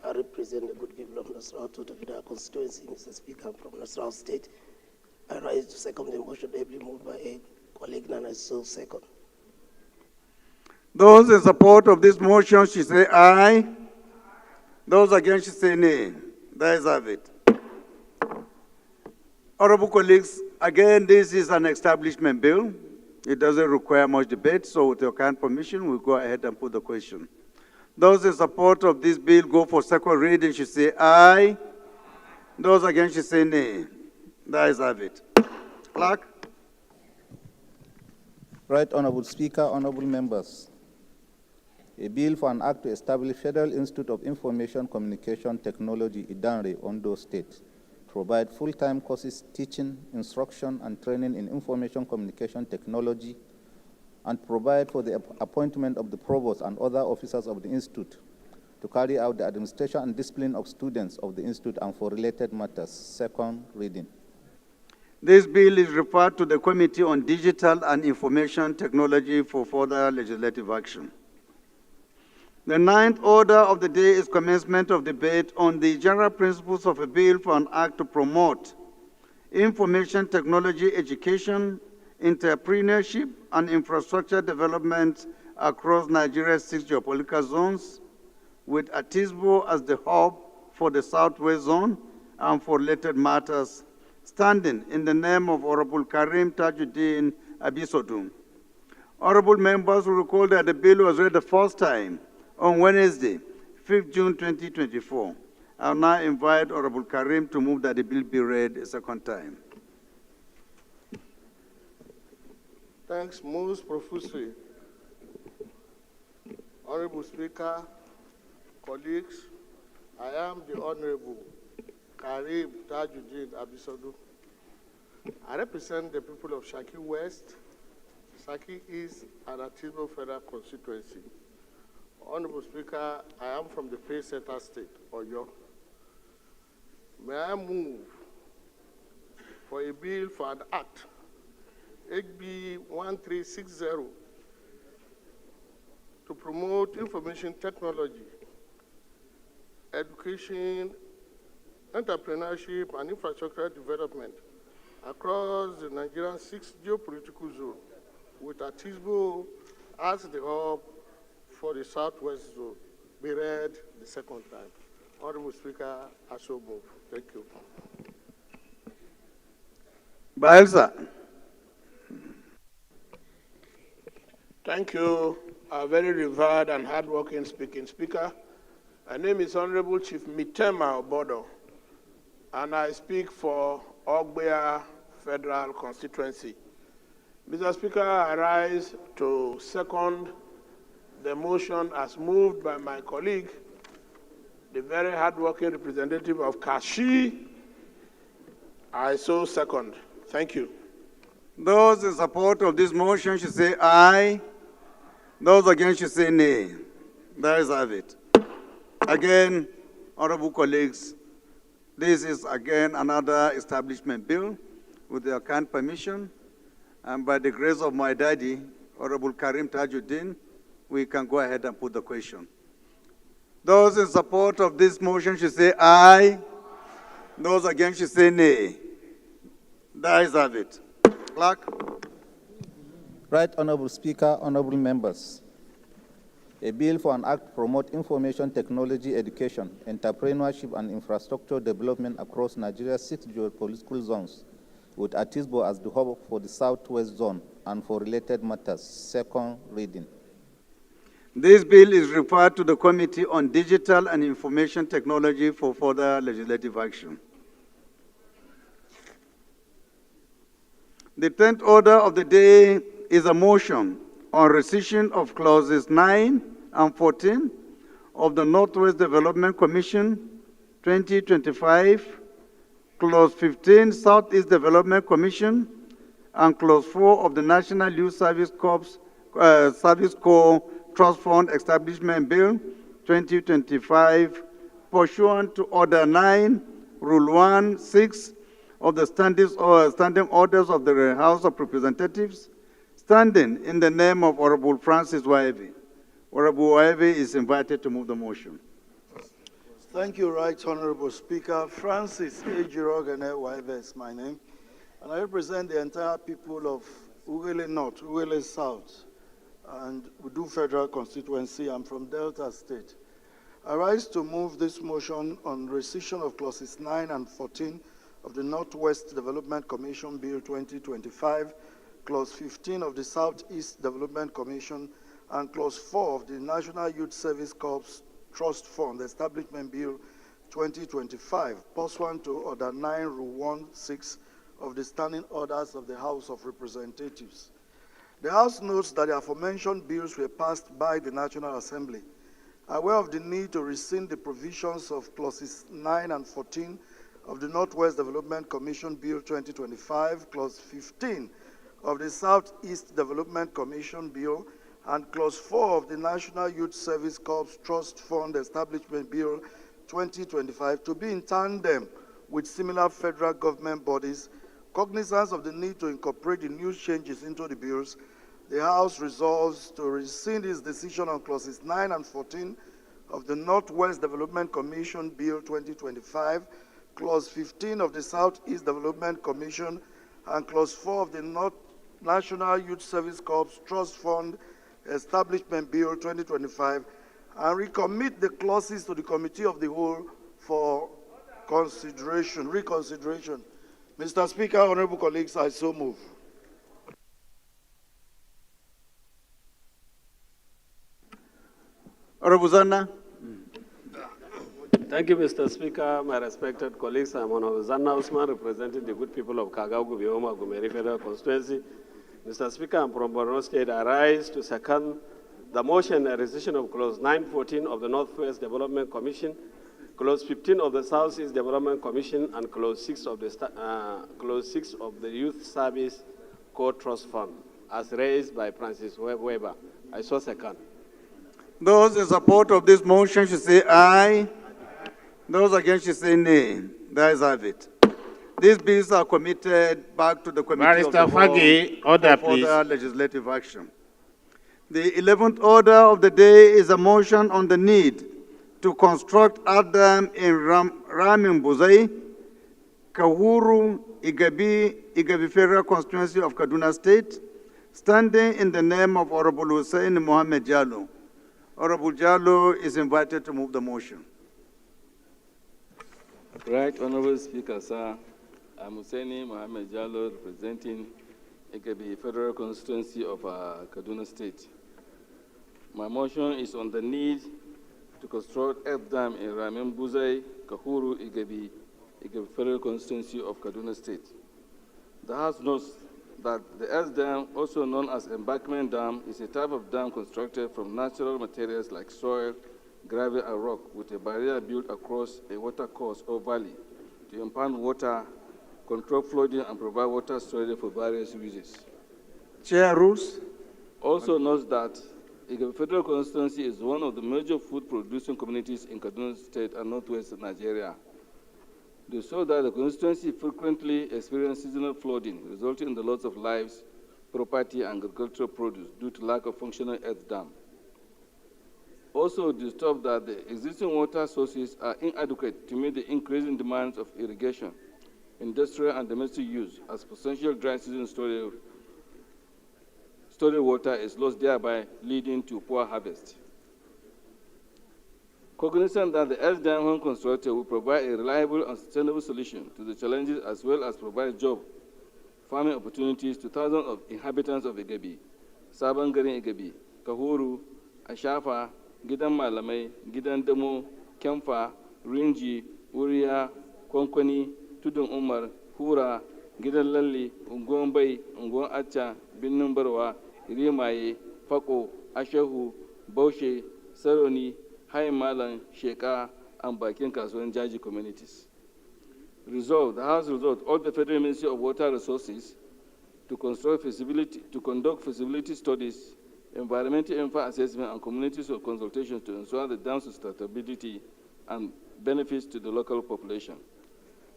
I represent the good people of Nasrau Federal Constituency, Mr. Speaker, from Nasrau State. I rise to second the motion ably moved by a colleague, and I so second. Those in support of this motion should say aye. Those against should say nay. The ayes have it. Honorable colleagues, again, this is an establishment bill. It doesn't require much debate, so with your kind permission, we'll go ahead and put the question. Those in support of this bill go for second reading should say aye. Those against should say nay. The ayes have it. Clerk. Right Honorable Speaker, honorable members. A bill for an act to establish Federal Institute of Information Communication Technology, Idanre, Ondo State, to provide full-time courses teaching, instruction, and training in information communication technology, and provide for the appointment of the provost and other officers of the institute to carry out the administration and discipline of students of the institute and for related matters. Second reading. This bill is referred to the Committee on Digital and Information Technology for further legislative action. The ninth order of the day is commencement of debate on the general principles of a bill for an act to promote information technology education, entrepreneurship, and infrastructure development across Nigeria's 6 geopolitical zones, with Atisbo as the hub for the Southwest Zone and for related matters, standing in the name of Honorable Karim Tajuddin Abisodun. Honorable members will recall that the bill was read the first time on Wednesday, 5th June 2024. I will now invite Honorable Karim to move that the bill be read a second time. Thanks most profusely. Honorable Speaker, colleagues, I am the Honorable Karim Tajuddin Abisodu. I represent the people of Shaki West, Shaki East, and Atisbo Federal Constituency. Honorable Speaker, I am from the Pay Center State, Oyo. May I move for a bill for an act, HB 1360, to promote information technology, education, entrepreneurship, and infrastructure development across the Nigerian 6 geopolitical zone, with Atisbo as the hub for the Southwest Zone, be read the second time. Honorable Speaker, I so move. Thank you. Baelsa. Thank you, our very revered and hardworking speaker. My name is Honorable Chief Mitema Obodo, and I speak for Ogbea Federal Constituency. Mr. Speaker, I rise to second the motion as moved by my colleague, the very hardworking representative of Kashi. I so second. Thank you. Those in support of this motion should say aye. Those against should say nay. There is have it. Again, honorable colleagues, this is again another establishment bill with your kind permission. And by the grace of my daddy, Honorable Karim Tajuddin, we can go ahead and put the question. Those in support of this motion should say aye. Those against should say nay. There is have it. Clerk. Right Honorable Speaker, honorable members. A bill for an act to promote information technology education, entrepreneurship, and infrastructure development across Nigeria's 6 geopolitical zones, with Atisbo as the hub for the Southwest Zone and for related matters. Second reading. This bill is referred to the Committee on Digital and Information Technology for further legislative action. The 10th order of the day is a motion on rescission of clauses 9 and 14 of the Northwest Development Commission 2025, Clause 15, Southeast Development Commission, and Clause 4 of the National Youth Service Corps Trust Fund Establishment Bill 2025, pursuant to Order 9, Rule 1, 6 of the standing orders of the House of Representatives, standing in the name of Honorable Francis Waevi. Honorable Waevi is invited to move the motion. Thank you, Right Honorable Speaker. Francis Ejirogene Waevi is my name, and I represent the entire people of Ughelli North, Ughelli South, and Udu Federal Constituency. I'm from Delta State. I rise to move this motion on rescission of clauses 9 and 14 of the Northwest Development Commission Bill 2025, Clause 15 of the Southeast Development Commission, and Clause 4 of the National Youth Service Corps Trust Fund Establishment Bill 2025, pursuant to Order 9, Rule 1-6 of the Standing Orders of the House of Representatives. The House notes that the aforementioned bills were passed by the National Assembly, aware of the need to rescind the provisions of clauses 9 and 14 of the Northwest Development Commission Bill 2025, Clause 15 of the Southeast Development Commission Bill, and Clause 4 of the National Youth Service Corps Trust Fund Establishment Bill 2025 to be in tandem with similar federal government bodies. Cognizance of the need to incorporate the new changes into the bills, the House resolves to rescind its decision on Clauses 9 and 14 of the Northwest Development Commission Bill 2025, Clause 15 of the Southeast Development Commission, and Clause 4 of the National Youth Service Corps Trust Fund Establishment Bill 2025, and recommit the clauses to the Committee of the Whole for reconsideration. Mr. Speaker, honorable colleagues, I so move. Honorable Zanna. Thank you, Mr. Speaker. My respected colleagues, I'm Honorable Zanna Usman, representing the good people of Kagaugu, Bioma, Gumeri Federal Constituency. Mr. Speaker, I'm from Borno State. I rise to second the motion and rescission of Clause 914 of the Northwest Development Commission, Clause 15 of the Southeast Development Commission, and Clause 6 of the Youth Service Corps Trust Fund, as raised by Francis Weber. I so second. Those in support of this motion should say aye. Those against should say nay. The ayes have it. These bills are committed back to the Committee of the Whole for further legislative action. The 11th order of the day is a motion on the need to construct a dam in Ramimbuzai, Kahuru, Igabi Federal Constituency of Kaduna State, standing in the name of Honorable Hussein Mohammed Jallo. Honorable Jallo is invited to move the motion. Right, Honorable Speaker, sir. I'm Hussein Mohammed Jallo, representing Igabi Federal Constituency of Kaduna State. My motion is on the need to construct a dam in Ramimbuzai, Kahuru, Igabi Federal Constituency of Kaduna State. The House notes that the S dam, also known as embankment dam, is a type of dam constructed from natural materials like soil, gravel, and rock, with a barrier built across a watercourse or valley to impound water, control flooding, and provide water storage for various uses. Chair rules. Also notes that Igabi Federal Constituency is one of the major food-producing communities in Kaduna State and northwest Nigeria. They show that the constituency frequently experiences seasonal flooding, resulting in the loss of lives, property, and agricultural produce due to lack of functional earth dam. Also disturbed that the existing water sources are inadequate to meet the increasing demands of irrigation, industrial and domestic use, as potential dry season storage water is lost, thereby leading to poor harvest. Cognizant that the S dam, when constructed, will provide a reliable and sustainable solution to the challenges, as well as provide job, farming opportunities to thousands of inhabitants of Igabi, Sabon Garin Igabi, Kahuru, Ashafa, Gidan Malamai, Gidan Damo, Kemfa, Rinji, Uriya, Kwankwani, Tudun Umar, Hura, Gidan Lalli, Ungon Bai, Ungon Acha, Binnin Barwa, Irimaye, Fako, Ashahu, Baushe, Saroni, Hai Malan, Sheka, and Bakin Kasuan Jaji communities. Resolved, the House resolved all the Federal Ministry of Water Resources to conduct feasibility studies, environmental impact assessment, and community consultation to ensure the dam's sustainability and benefits to the local population.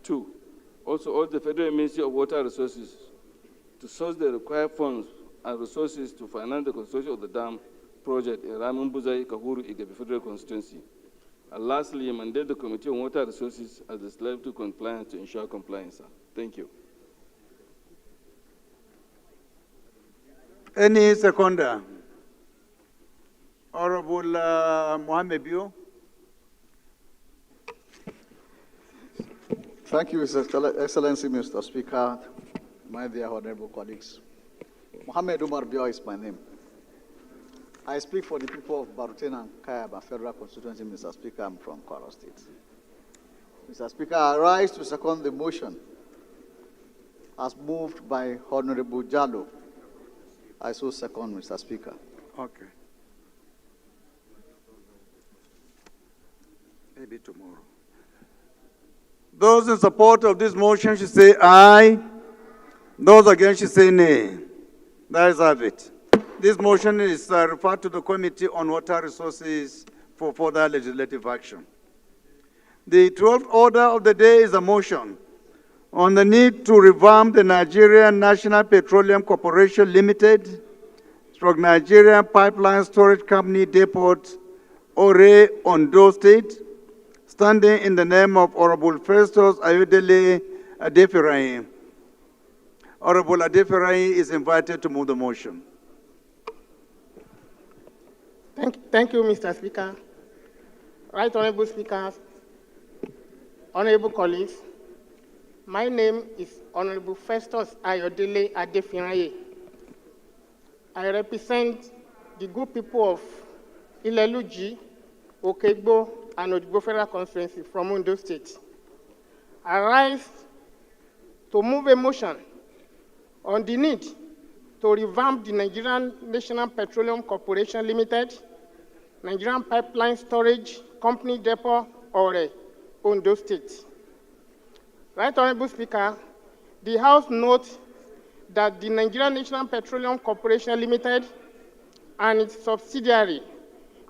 2, also all the Federal Ministry of Water Resources to source the required funds and resources to finance the construction of the dam project in Ramimbuzai, Kahuru, Igabi Federal Constituency. And lastly, mandate the Committee on Water Resources as the slave to compliance to ensure compliance. Sir. Thank you. Any seconder? Honorable Mohammed Bio. Thank you, His Excellency, Mr. Speaker, my dear honorable colleagues. Mohammed Umar Bio is my name. I speak for the people of Barutin and Kayaba Federal Constituency, Mr. Speaker. I'm from Kwara State. Mr. Speaker, I rise to second the motion as moved by Honorable Jallo. I so second, Mr. Speaker. Okay. Maybe tomorrow. Those in support of this motion should say aye. Those against should say nay. That is have it. This motion is referred to the Committee on Water Resources for further legislative action. The 12th order of the day is a motion on the need to revamp the Nigerian National Petroleum Corporation Limited, Nigerian Pipeline Storage Company Depot, Ore, Ondo State, standing in the name of Honorable Festus Ayodele Adefirai. Honorable Adefirai is invited to move the motion. Thank you, Mr. Speaker. Right Honorable Speakers, honorable colleagues, my name is Honorable Festus Ayodele Adefirai. I represent the good people of Ileluji, Okegbo, and Ojigbo Federal Constituency from Ondo State. I rise to move a motion on the need to revamp the Nigerian National Petroleum Corporation Limited, Nigerian Pipeline Storage Company Depot, Ore, Ondo State. Right Honorable Speaker, the House notes that the Nigerian National Petroleum Corporation Limited and its subsidiary,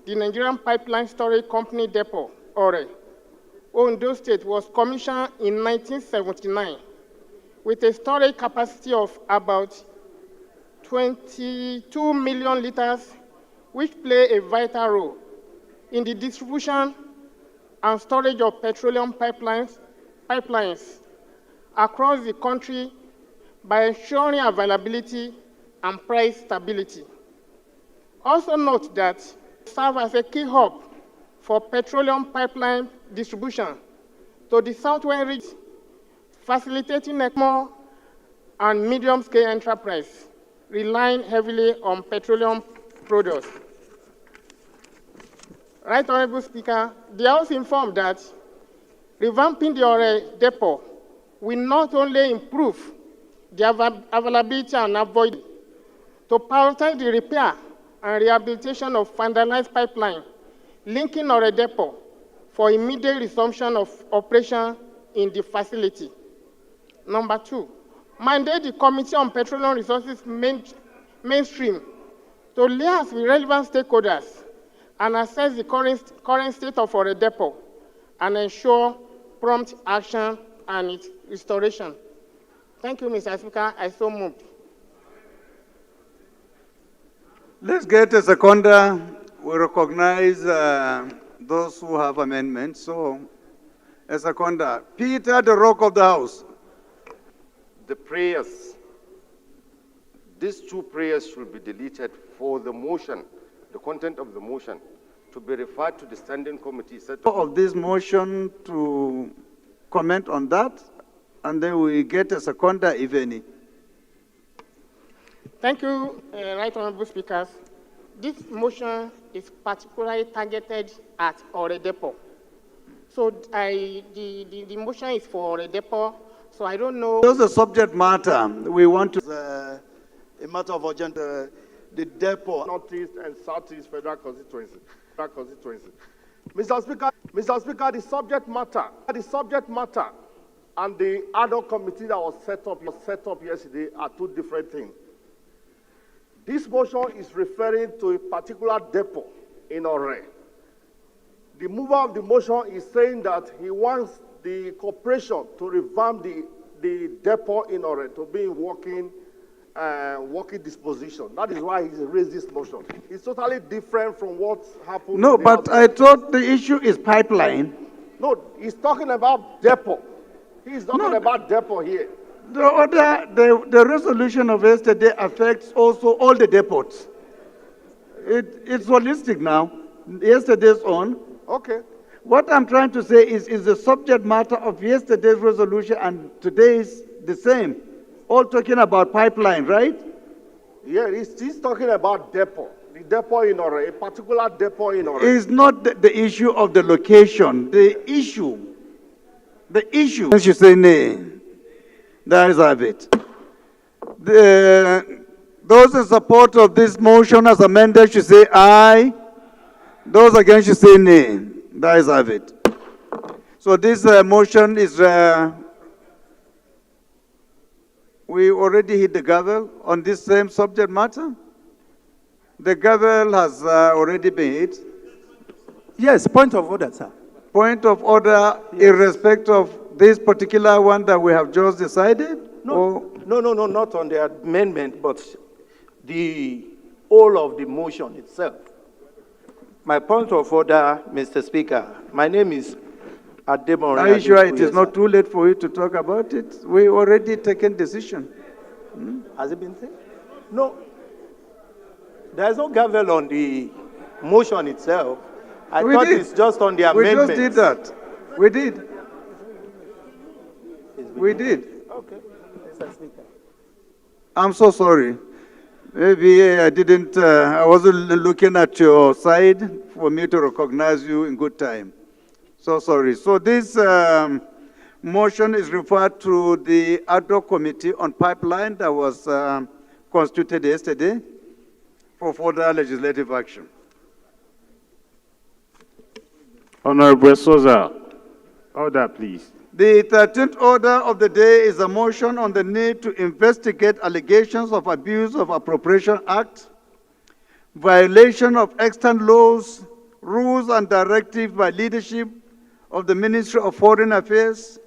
the Nigerian Pipeline Storage Company Depot, Ore, Ondo State, was commissioned in 1979 with a storage capacity of about 22 million liters, which play a vital role in the distribution and storage of petroleum pipelines across the country by ensuring availability and price stability. Also note that it serves as a key hub for petroleum pipeline distribution to the southwest region, facilitating a small and medium-scale enterprise relying heavily on petroleum products. Right Honorable Speaker, the House informed that revamping the Ore depot will not only improve the availability and avoid to prioritize the repair and rehabilitation of vandalized pipeline linking Ore depot for immediate resumption of operation in the facility. Number two, mandate the Committee on Petroleum Resources mainstream to liaise with relevant stakeholders and assess the current state of Ore depot and ensure prompt action and its restoration. Thank you, Mr. Speaker. I so moved. Let's get a seconder. We recognize those who have amendments. So, a seconder. Peter, the Rock of the House. The prayers, these two prayers should be deleted for the motion, the content of the motion, to be referred to the standing committee. Of this motion to comment on that, and then we get a seconder, if any. Thank you, Right Honorable Speakers. This motion is particularly targeted at Ore depot. So the motion is for Ore depot, so I don't know. Those are subject matter. We want to... a matter of urgent, the depot. Northeast and Southeast Federal Constituency. Mr. Speaker, the subject matter and the ad hoc committee that was set up yesterday are two different things. This motion is referring to a particular depot in Ore. The mover of the motion is saying that he wants the corporation to revamp the depot in Ore to be in working disposition. That is why he raised this motion. It's totally different from what happened. No, but I thought the issue is pipeline. No, he's talking about depot. He's talking about depot here. The resolution of yesterday affects also all the depots. It's holistic now. Yesterday's on. Okay. What I'm trying to say is the subject matter of yesterday's resolution and today's the same. All talking about pipeline, right? Yeah, he's talking about depot. The depot in Ore, a particular depot in Ore. It's not the issue of the location. The issue. You should say nay. That is have it. Those in support of this motion as amended should say aye. Those against should say nay. That is have it. So this motion is, we already hit the gavel on this same subject matter. The gavel has already been hit. Yes, point of order, sir. Point of order in respect of this particular one that we have just decided? No, not on the amendment, but the whole of the motion itself. My point of order, Mr. Speaker, my name is Ademore. Are you sure it is not too late for you to talk about it? We already taken decision. Has it been said? No. There is no gavel on the motion itself. I thought it's just on the amendment. We just did that. We did. We did. Okay, Mr. Speaker. I'm so sorry. Maybe I didn't, I wasn't looking at your side for me to recognize you in good time. So sorry. So this motion is referred to the ad hoc committee on pipeline that was constituted yesterday for further legislative action. Honorable Souza, order, please. The 13th order of the day is a motion on the need to investigate allegations of abuse of Appropriation Act, violation of extant laws, rules, and directives by leadership of the Ministry of Foreign Affairs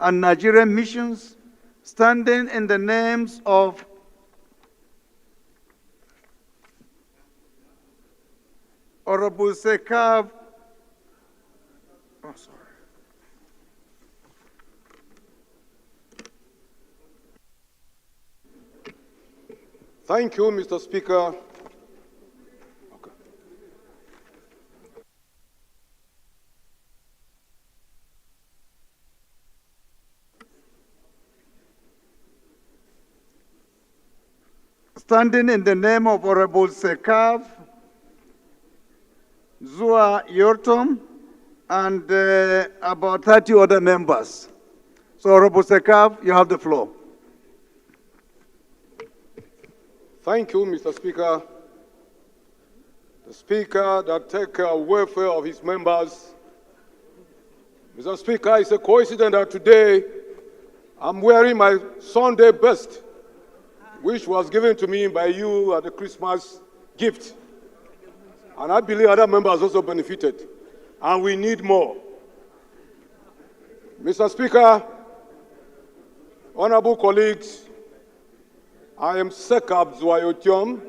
and Nigerian missions, standing in the names of Honorable Sekav. Oh, sorry. Thank you, Mr. Speaker. Okay. Standing in the name of Honorable Sekav, Zua Yortom, and about 30 other members. So, Honorable Sekav, you have the floor. Thank you, Mr. Speaker. The Speaker that takes care of welfare of his members. Mr. Speaker, it's a coincidence that today I'm wearing my Sunday best, which was given to me by you as a Christmas gift. And I believe other members also benefited. And we need more. Mr. Speaker, honorable colleagues, I am Sekab Zwayotiom,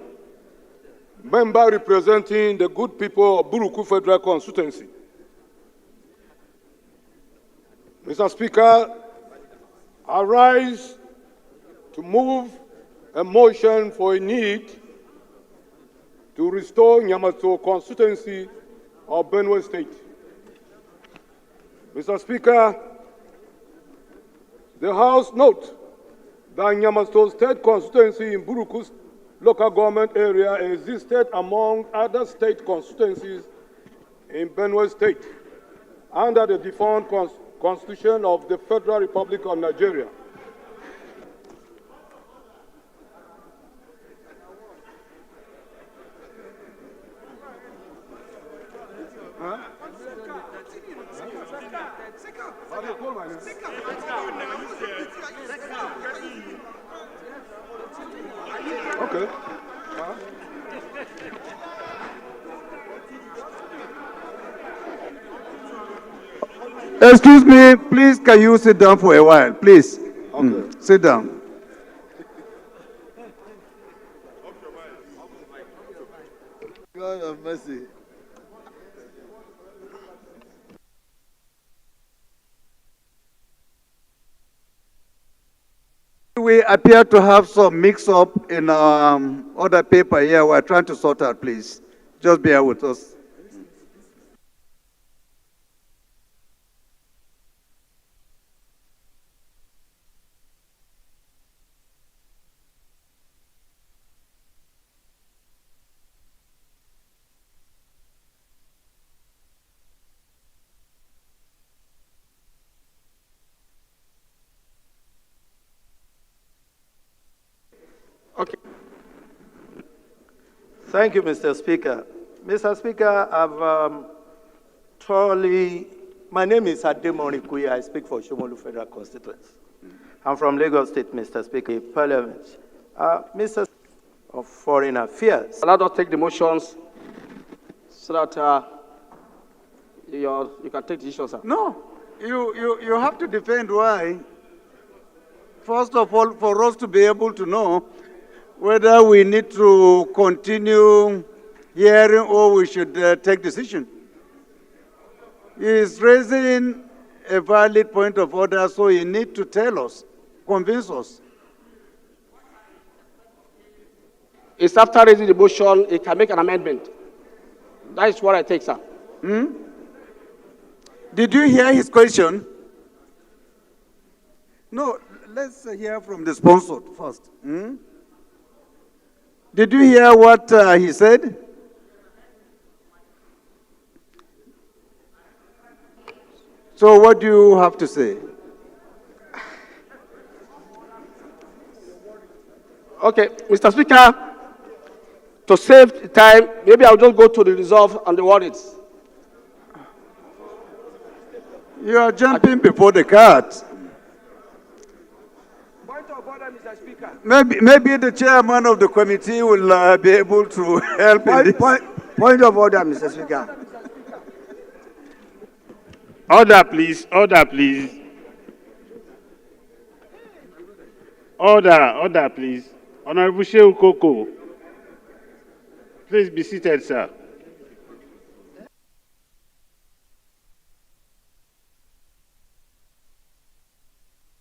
member representing the good people of Buruku Federal Constituency. Mr. Speaker, I rise to move a motion for a need to restore Nyamato constituency of Benue State. Mr. Speaker, the House note that Nyamato State constituency in Buruku local government area existed among other state constituencies in Benue State under the defunct Constitution of the Federal Republic of Nigeria. Okay. Excuse me, please, can you sit down for a while, please? Okay. Sit down. God have mercy. We appear to have some mix-up in our other paper here. We're trying to sort out, please. Just bear with us. Thank you, Mr. Speaker. Mr. Speaker, I've thoroughly My name is Ademoni Kuya. I speak for Shomolu Federal Constituency. I'm from Lagos State, Mr. Speaker, Parliament. Mr. of Foreign Affairs. Allow us to take the motions so that you can take the issue, sir. No, you have to defend why. First of all, for us to be able to know whether we need to continue hearing or we should take decision. He is raising a valid point of order, so you need to tell us, convince us. It's after raising the motion, it can make an amendment. That is what I take, sir. Did you hear his question? No, let's hear from the sponsor first. Did you hear what he said? So what do you have to say? Okay, Mr. Speaker, to save time, maybe I'll just go to the resolve and the words. You are jumping before the cart. Point of order, Mr. Speaker. Maybe the chairman of the committee will be able to help in this. Point of order, Mr. Speaker. Order, please. Order, please. Order, please. Honorable Shehu Koko. Please be seated, sir.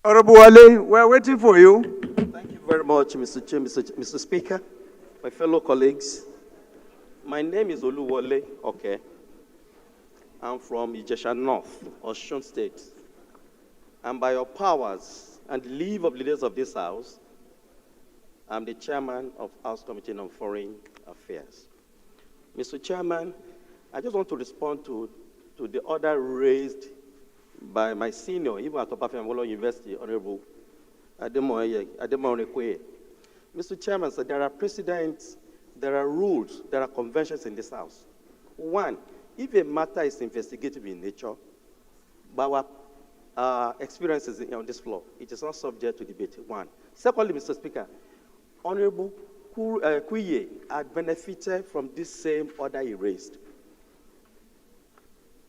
Honorable Wale, we're waiting for you. Thank you very much, Mr. Speaker, my fellow colleagues. My name is Oluwole. Okay. I'm from Ijesha North, Osun State. And by your powers and the leave of leaders of this House, I'm the chairman of House Committee on Foreign Affairs. Mr. Chairman, I just want to respond to the order raised by my senior, even at Obafemi University, Honorable Ademoni. Mr. Chairman, so there are precedents, there are rules, there are conventions in this House. One, if a matter is investigative in nature, by our experiences on this floor, it is not subject to debate. One. Secondly, Mr. Speaker, Honorable Kuye had benefited from this same order he raised.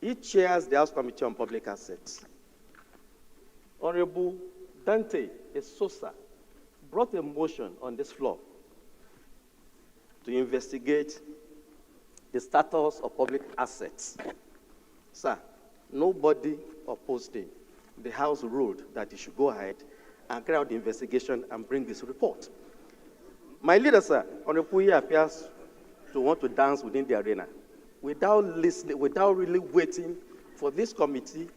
He chairs the House Committee on Public Assets. Honorable Dante Esosa brought a motion on this floor to investigate the status of public assets. Sir, nobody opposed him. The House ruled that he should go ahead and carry out the investigation and bring this report. My leader, sir, Honorable Kuye, appears to want to dance within the arena without listening, without really waiting for this committee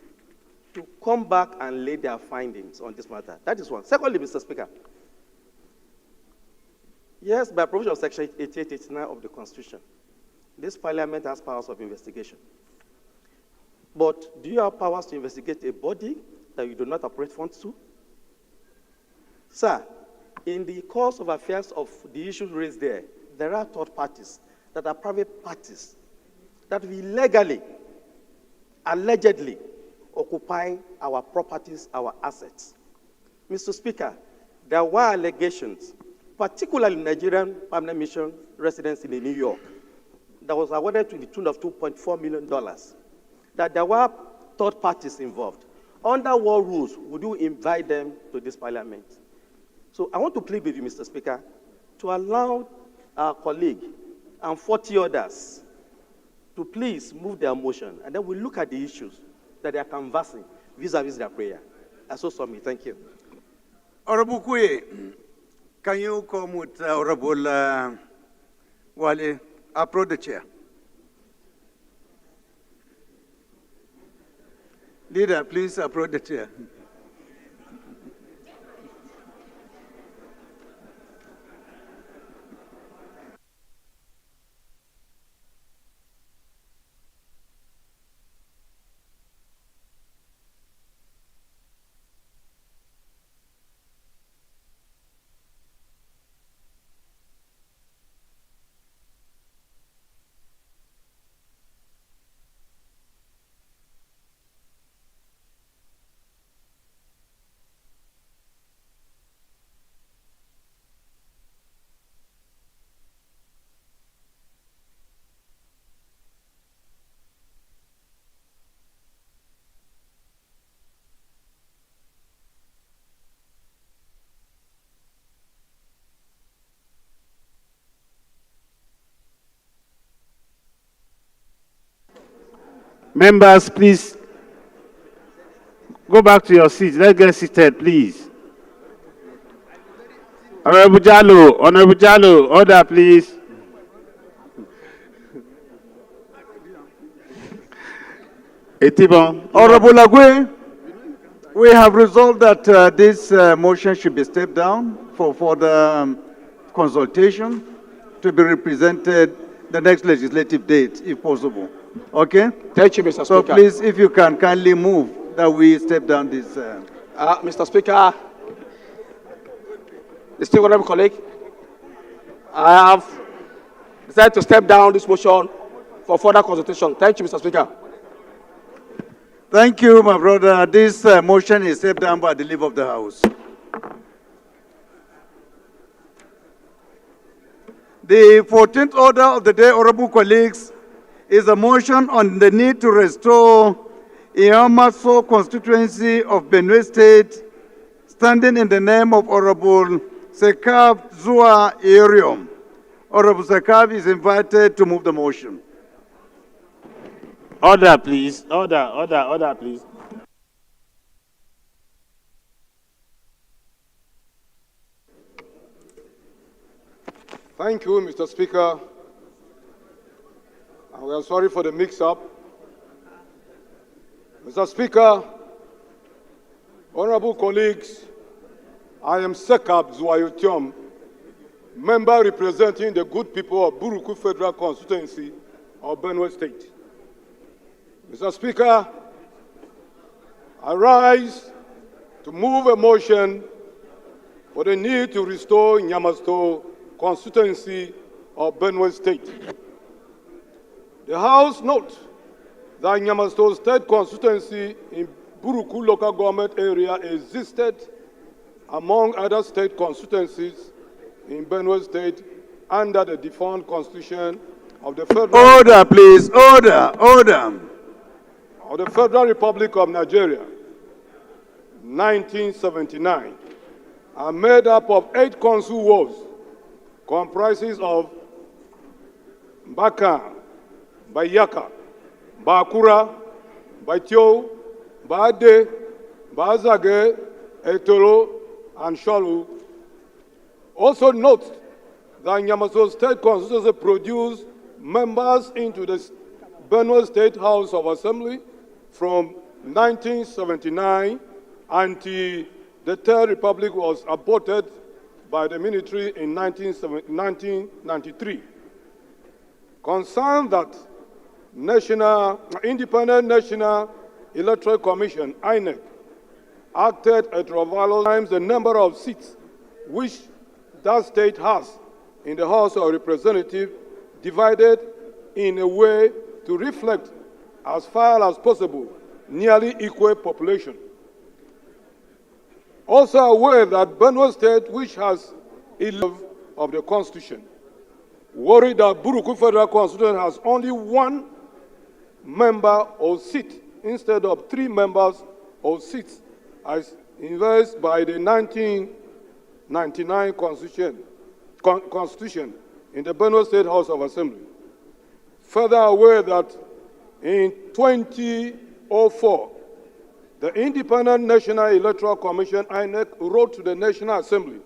to come back and lay their findings on this matter. That is one. Secondly, Mr. Speaker, yes, by provision of Section 8889 of the Constitution, this Parliament has powers of investigation. But do you have powers to investigate a body that you do not appropriate funds to? Sir, in the course of affairs of the issues raised there, there are third parties that are private parties that will illegally, allegedly, occupy our properties, our assets. Mr. Speaker, there were allegations, particularly Nigerian permanent mission residents in New York, that was awarded to the tune of $2.4 million, that there were third parties involved. Under what rules would you invite them to this Parliament? So I want to plead with you, Mr. Speaker, to allow our colleague and 40 others to please move their motion, and then we'll look at the issues that they are canvassing vis-a-vis their prayer. I so submit. Thank you. Honorable Kuye, can you come with Honorable Wale? Approach the chair. Leader, please approach the chair. Members, please go back to your seats. Let's get seated, please. Honorable Jallo, order, please. Etibon. Honorable Agwe, we have resolved that this motion should be stepped down for further consultation to be represented the next legislative date, if possible. Okay? Thank you, Mr. Speaker. So please, if you can kindly move that we step down this. Mr. Speaker, distinguished honorable colleague, I have decided to step down this motion for further consultation. Thank you, Mr. Speaker. Thank you, my brother. This motion is stepped down by the leave of the House. The 14th order of the day, honorable colleagues, is a motion on the need to restore Iamaso constituency of Benue State, standing in the name of Honorable Sekab Zua Irium. Honorable Sekab is invited to move the motion. Order, please. Order, please. Thank you, Mr. Speaker. We are sorry for the mix-up. Mr. Speaker, honorable colleagues, I am Sekab Zuayutiom, member representing the good people of Buruku Federal Constituency of Benue State. Mr. Speaker, I rise to move a motion for the need to restore Nyamasto Constituency of Benue State. The House notes that Nyamasto State Constituency in Buruku local government area existed among other state constituencies in Benue State under the defunct Constitution of the Federal... Order, please. Order. ...of the Federal Republic of Nigeria, 1979, are made up of 8 council wards, comprises of Baka, Bayaka, Bakura, Baitio, Bade, Bazage, Etoro, and Shalu. Also note that Nyamaso State Constituency produced members into the Benue State House of Assembly from 1979 until the Third Republic was aborted by the military in 1993. Concerned that Independent National Electoral Commission, INEC, acted at Rovalo times the number of seats which that state has in the House of Representatives divided in a way to reflect as far as possible nearly equal population. Also aware that Benue State, which has 11 of the Constitution, worried that Buruku Federal Constitution has only 1 member or seat instead of 3 members or seats as invested by the 1999 Constitution in the Benue State House of Assembly. Further aware that in 2004, the Independent National Electoral Commission, INEC, wrote to the National Assembly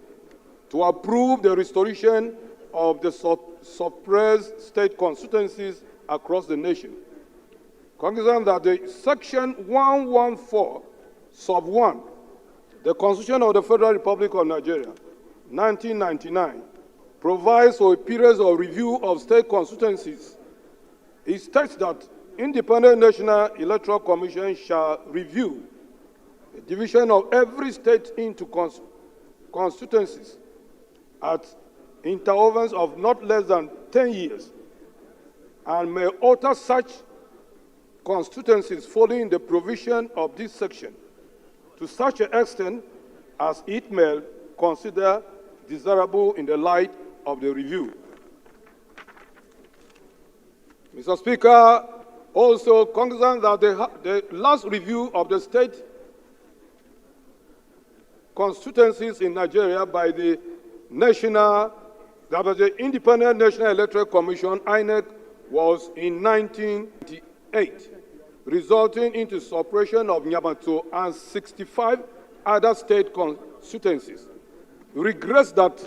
to approve the restoration of the suppressed state constituencies across the nation. Cognizant that the Section 114, Sub 1, the Constitution of the Federal Republic of Nigeria, 1999, provides for a period of review of state constituencies. It states that Independent National Electoral Commission shall review the division of every state into constituencies at intervals of not less than 10 years and may alter such constituencies following the provision of this section to such an extent as it may consider desirable in the light of the review. Mr. Speaker, also cognizant that the last review of the state constituencies in Nigeria by the Independent National Electoral Commission, INEC, was in 1998. resulting into suppression of Nyamato and 65 other state constituencies. Regrets that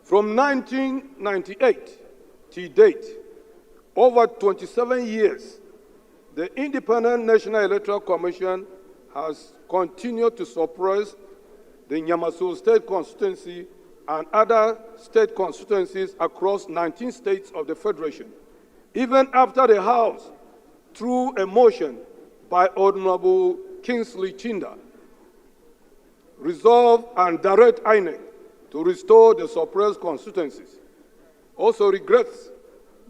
from 1998 to date, over 27 years, the Independent National Electoral Commission has continued to suppress the Nyamato State Constituency and other state constituencies across 19 states of the Federation, even after the House, through a motion by Honorable Kingsley Chinda, resolve and direct INEC to restore the suppressed constituencies. Also regrets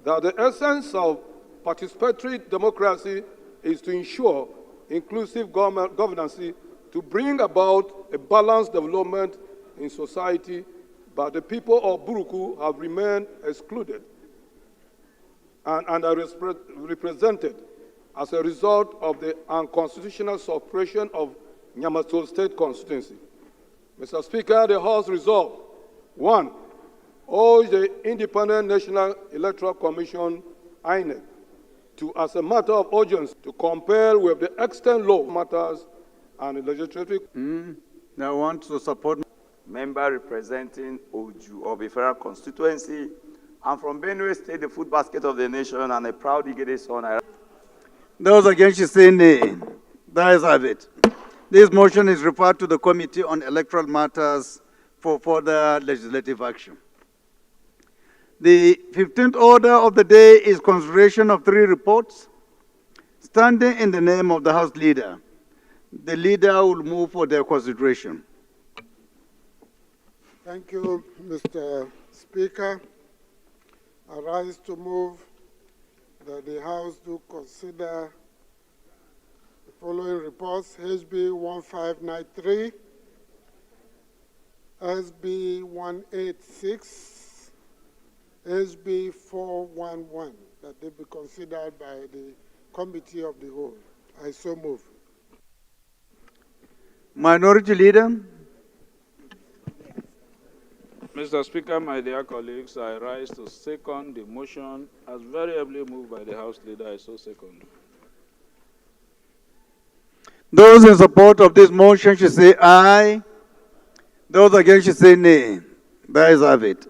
that the essence of participatory democracy is to ensure inclusive governance to bring about a balanced development in society, but the people of Buruku have remained excluded and underrepresented as a result of the unconstitutional suppression of Nyamato State Constituency. Mr. Speaker, the House resolved, 1, urge the Independent National Electoral Commission, INEC, to, as a matter of urgency, to compel with the extant law matters and legislative. I want to support. Member representing Oju of the Federal Constituency. I'm from Benue State, the food basket of the nation, and a proud Igede son. Those against, say nay. The ayes have it. This motion is referred to the Committee on Electoral Matters for further legislative action. The 15th order of the day is consideration of 3 reports. Standing in the name of the House Leader, the Leader will move for their consideration. Thank you, Mr. Speaker. I rise to move that the House do consider the following reports: HB 1593, SB 186, SB 411, that they be considered by the Committee of the Whole. I so move. Minority Leader. Mr. Speaker, my dear colleagues, I rise to second the motion as very ably moved by the House Leader. I so second. Those in support of this motion should say aye. Those against should say nay. The ayes have it.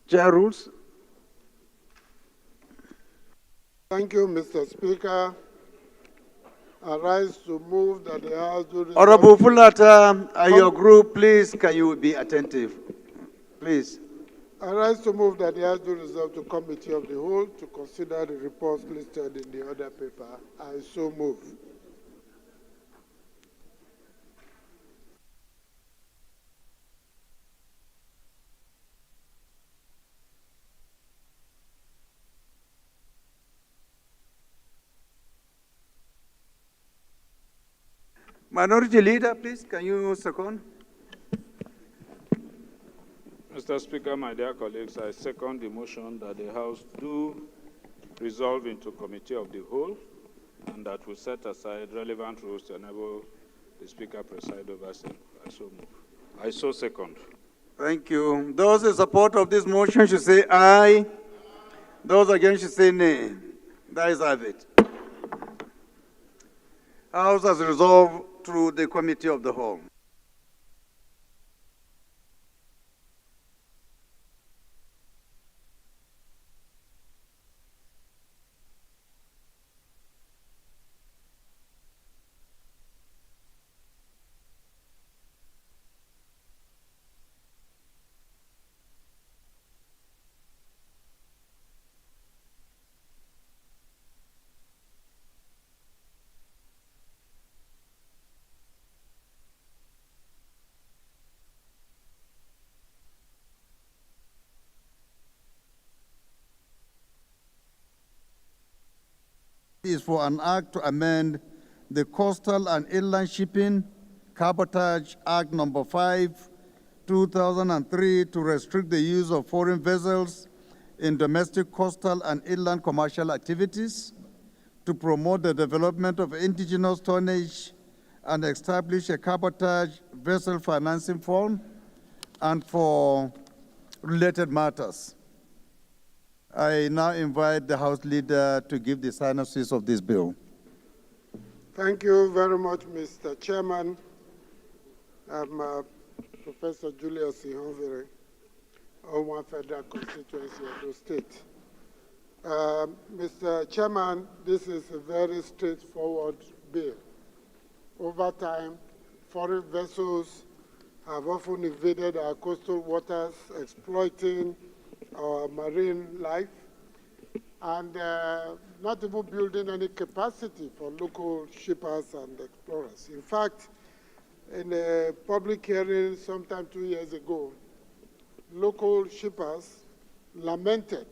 Chair rules. Thank you, Mr. Speaker. I rise to move that the House do resolve. Honorable Fulata, your group, please, can you be attentive? Please. I rise to move that the House do resolve to Committee of the Whole to consider the reports listed in the other paper. I so move. Minority Leader, please, can you second? Mr. Speaker, my dear colleagues, I second the motion that the House do resolve into Committee of the Whole and that will set aside relevant rules to enable the Speaker preside over same. I so move. I so second. Thank you. Those in support of this motion should say aye. Those against should say nay. The ayes have it. House has resolved through the Committee of the Whole. Is for an act to amend the Coastal and Inland Shipping Cabotage Act No. 5, 2003 to restrict the use of foreign vessels in domestic coastal and inland commercial activities, to promote the development of indigenous tonnage and establish a cabotage vessel financing fund, and for related matters. I now invite the House Leader to give the synopsis of this bill. Thank you very much, Mr. Chairman. I'm Professor Julius Ihonvere, Owan Federal Constituency of the state. Mr. Chairman, this is a very straightforward bill. Over time, foreign vessels have often invaded our coastal waters, exploiting our marine life, and not even building any capacity for local shippers and explorers. In fact, in a public hearing sometime 2 years ago, local shippers lamented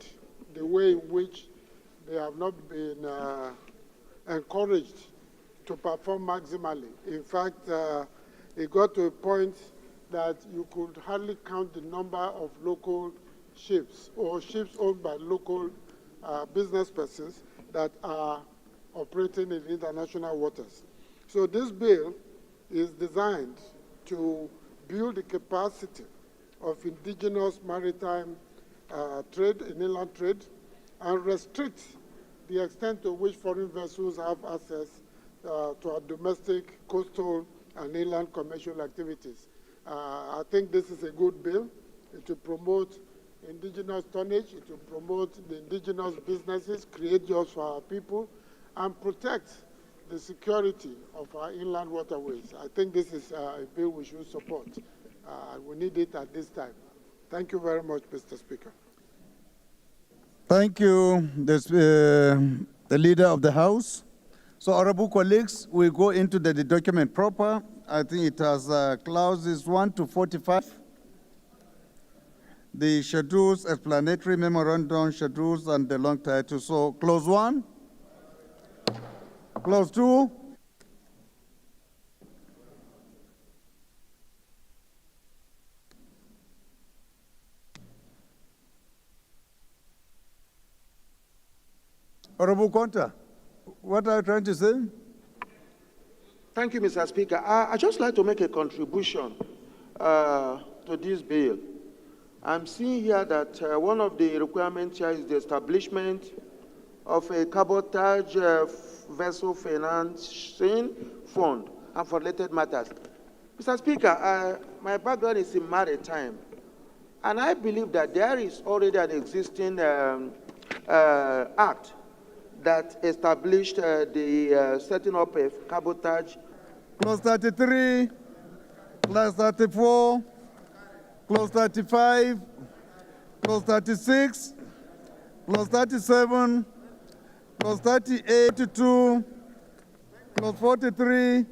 the way in which they have not been encouraged to perform maximally. In fact, it got to a point that you could hardly count the number of local ships or ships owned by local business persons that are operating in international waters. So this bill is designed to build the capacity of indigenous maritime trade, in inland trade, and restrict the extent to which foreign vessels have access to our domestic, coastal, and inland commercial activities. I think this is a good bill. It will promote indigenous tonnage, it will promote the indigenous businesses, create jobs for our people, and protect the security of our inland waterways. I think this is a bill we should support. We need it at this time. Thank you very much, Mr. Speaker. Thank you, the Leader of the House. So, honorable colleagues, we go into the document proper. I think it has clauses 1 to 45. The schedules, explanatory memorandum, schedules, and the long title. So, clause 1, clause 2, Honorable Conta, what are you trying to say? Thank you, Mr. Speaker. I'd just like to make a contribution to this bill. I'm seeing here that one of the requirements here is the establishment of a cabotage vessel financing fund and for related matters. Mr. Speaker, my background is in maritime, and I believe that there is already an existing act that established the setting up a cabotage. Clause 33, clause 34, clause 35, clause 36, clause 37, clause 38 to 2, clause 43,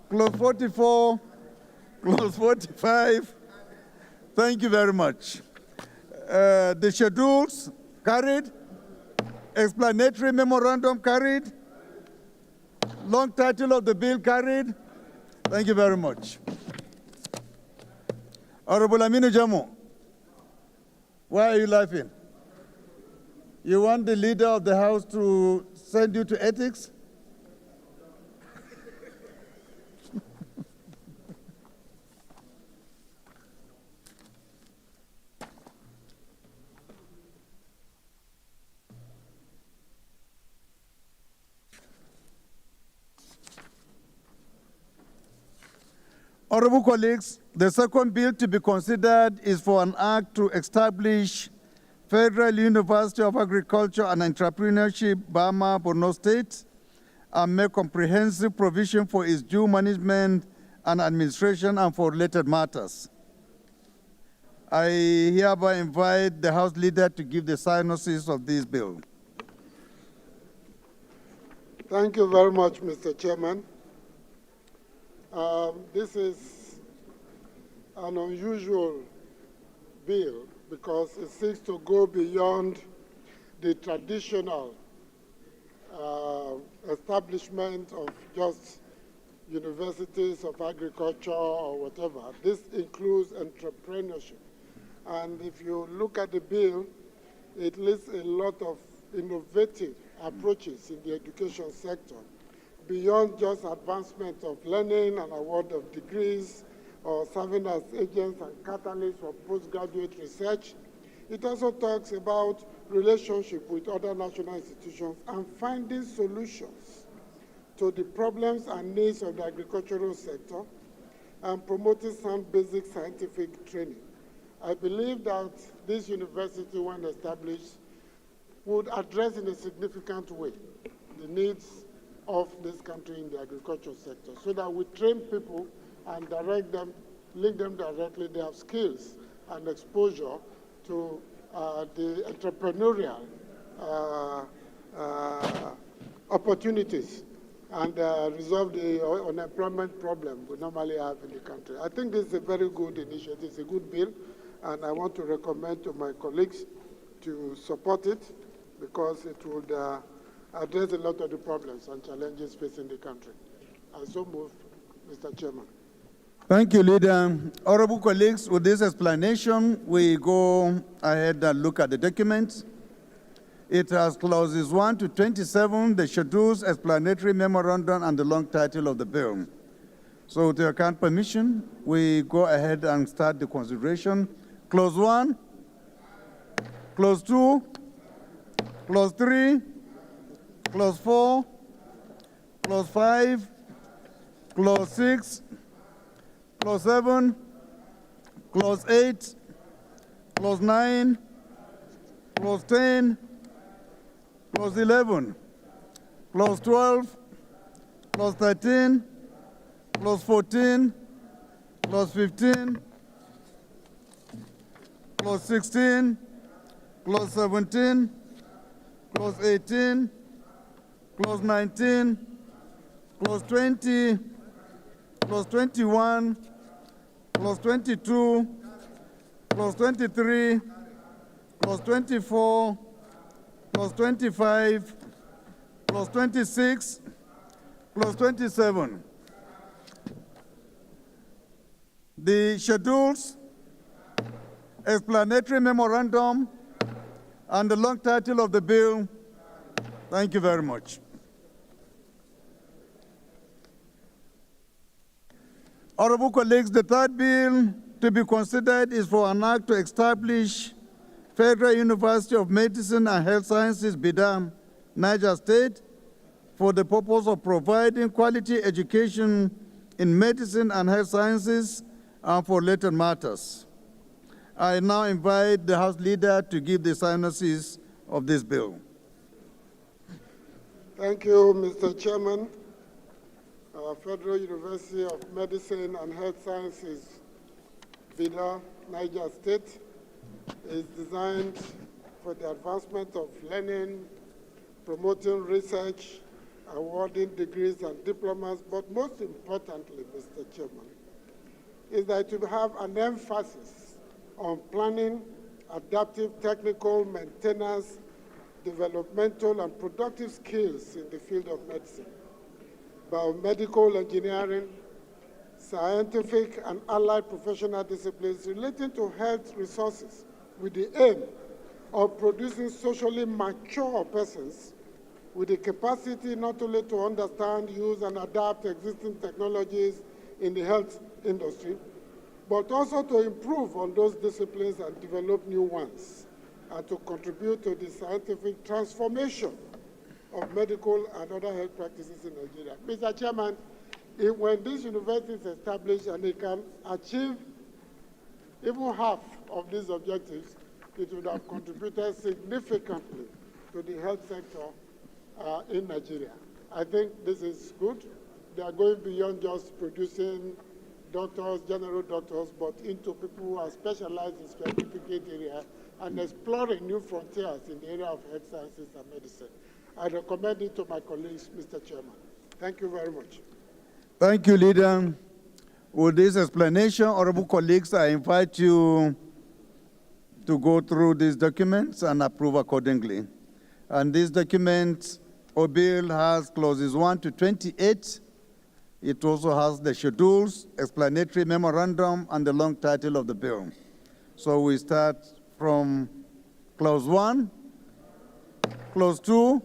clause 44, clause 45. Thank you very much. The schedules carried. Explanatory memorandum carried. Long title of the bill carried. Thank you very much. Honorable Aminu Jamo, why are you laughing? You want the Leader of the House to send you to ethics? Honorable colleagues, the second bill to be considered is for an act to establish Federal University of Agriculture and Entrepreneurship, Bama, Borno State, and make comprehensive provision for its due management and administration and for related matters. I hereby invite the House Leader to give the synopsis of this bill. Thank you very much, Mr. Chairman. This is an unusual bill because it seeks to go beyond the traditional establishment of just universities of agriculture or whatever. This includes entrepreneurship. And if you look at the bill, it lists a lot of innovative approaches in the education sector, beyond just advancement of learning and award of degrees, or serving as agents and catalysts for postgraduate research. It also talks about relationship with other national institutions and finding solutions to the problems and needs of the agricultural sector and promoting sound basic scientific training. I believe that this university, when established, would address in a significant way the needs of this country in the agricultural sector, so that we train people and direct them, link them directly. They have skills and exposure to the entrepreneurial opportunities and resolve the unemployment problem we normally have in the country. I think this is a very good initiative. It's a good bill, and I want to recommend to my colleagues to support it because it would address a lot of the problems and challenges facing the country. I so move, Mr. Chairman. Thank you, Leader. Honorable colleagues, with this explanation, we go ahead and look at the document. It has clauses 1 to 27, the schedules, explanatory memorandum, and the long title of the bill. So with your kind permission, we go ahead and start the consideration. Clause 1, Clause 2, Clause 3, Clause 4, Clause 5, Clause 6, Clause 7, Clause 8, Clause 9, Clause 10, Clause 11, Clause 12, Clause 13, Clause 14, Clause 15, Clause 16, Clause 17, Clause 18, Clause 19, Clause 20, Clause 21, Clause 22, Clause 23, Clause 24, Clause 25, Clause 26, Clause 27. The schedules, explanatory memorandum, and the long title of the bill. Thank you very much. Honorable colleagues, the third bill to be considered is for an act to establish Federal University of Medicine and Health Sciences, Bida, Niger State, for the purpose of providing quality education in medicine and health sciences and for related matters. I now invite the House Leader to give the synopsis of this bill. Thank you, Mr. Chairman. Our Federal University of Medicine and Health Sciences, Bida, Niger State, is designed for the advancement of learning, promoting research, awarding degrees and diplomas, but most importantly, Mr. Chairman, is that it will have an emphasis on planning, adaptive technical maintenance, developmental and productive skills in the field of medicine, biomedical engineering, scientific and allied professional disciplines relating to health resources with the aim of producing socially mature persons with the capacity not only to understand, use, and adapt existing technologies in the health industry, but also to improve on those disciplines and develop new ones, and to contribute to the scientific transformation of medical and other health practices in Nigeria. Mr. Chairman, when this university is established and it can achieve even half of these objectives, it would have contributed significantly to the health sector in Nigeria. I think this is good. They are going beyond just producing doctors, general doctors, but into people who are specialized in specific area and exploring new frontiers in the area of health sciences and medicine. I recommend it to my colleagues, Mr. Chairman. Thank you very much. Thank you, Leader. With this explanation, honorable colleagues, I invite you to go through these documents and approve accordingly. And this document or bill has clauses 1 to 28. It also has the schedules, explanatory memorandum, and the long title of the bill. So we start from clause 1, clause 2,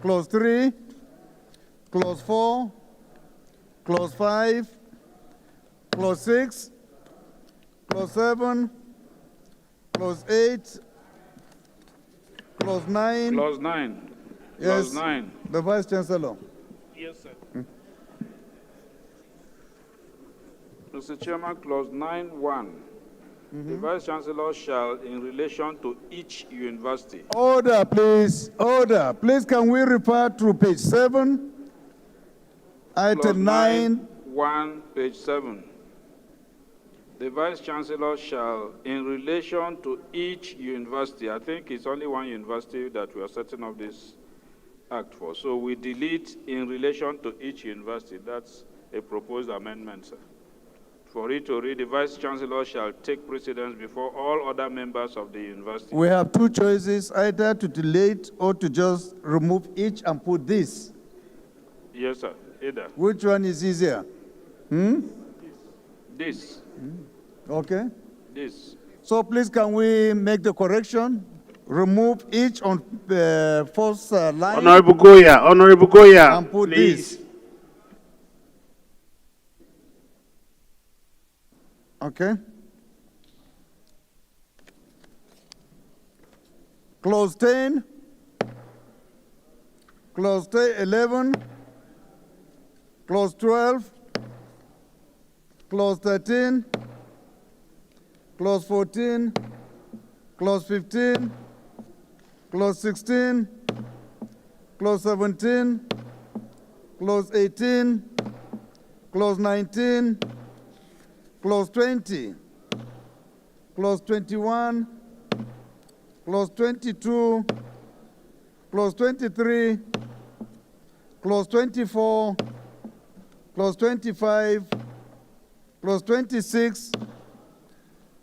clause 3, clause 4, clause 5, Clause 6, Clause 7, Clause 8, Clause 9. Clause 9. Yes, Clause 9. the Vice Chancellor. Yes, sir. Mr. Chairman, Clause 9(1). The Vice Chancellor shall, in relation to each university. Order, please. Order. Please, can we refer to page 7, item 9? 1, page 7. The Vice Chancellor shall, in relation to each university, I think it's only one university that we are setting up this act for. So we delete in relation to each university. That's a proposed amendment, sir. For it to read, the Vice Chancellor shall take precedence before all other members of the university. We have two choices, either to delete or to just remove each and put this. Yes, sir. Either. Which one is easier? This. Okay. This. So please, can we make the correction? Remove each on first line. Honorable Goya, and put please. this. Okay. Clause 10. Clause 11. Clause 12. Clause 13. Clause 14. Clause 15. Clause 16. Clause 17. Clause 18. Clause 19. Clause 20, Clause 21, Clause 22, Clause 23, Clause 24, Clause 25, Clause 26,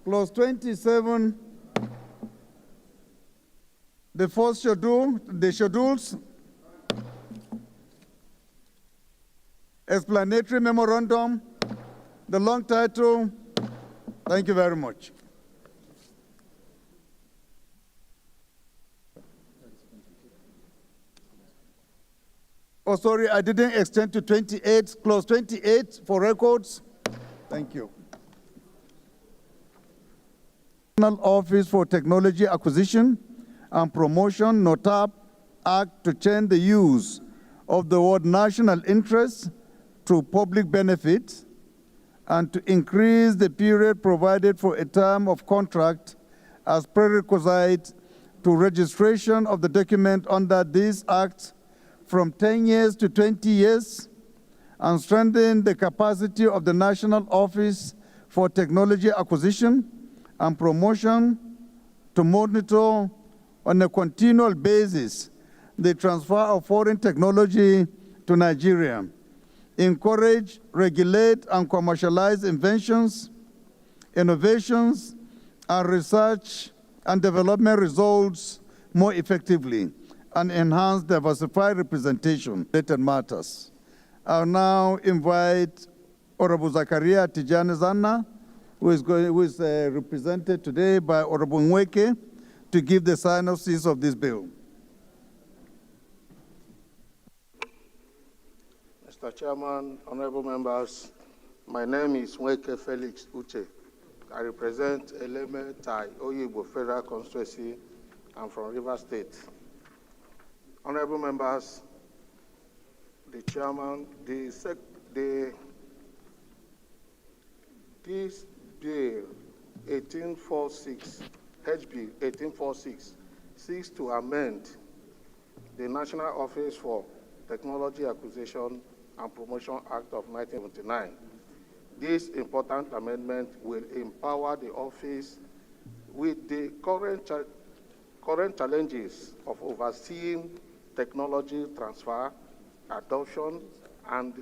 Clause 27, the fourth schedule, the schedules, explanatory memorandum, the long title. Thank you very much. Oh, sorry, I didn't extend to 28, clause 28 for records. Thank you. National Office for Technology Acquisition and Promotion, NOTAP, Act to change the use of the word national interest to public benefit, and to increase the period provided for a term of contract as prerequisite to registration of the document under this act from 10 years to 20 years, and strengthen the capacity of the National Office for Technology Acquisition and Promotion to monitor on a continual basis the transfer of foreign technology to Nigeria, encourage, regulate, and commercialize inventions, innovations, and research and development results more effectively, and enhance diversified representation in related matters. I'll now invite Honorable Zakaria Tijani Zanna, who is represented today by Honorable Nweke, to give the synopsis of this bill. Mr. Chairman, honorable members, my name is Nweke Felix Uche. I represent Eleme Tai Oyigbo Federal Constituency. I'm from Rivers State. Honorable members, the chairman, this bill 1846, HB 1846, seeks to amend the National Office for Technology Acquisition and Promotion Act of 1979. This important amendment will empower the office with the current challenges of overseeing technology transfer, adoption, and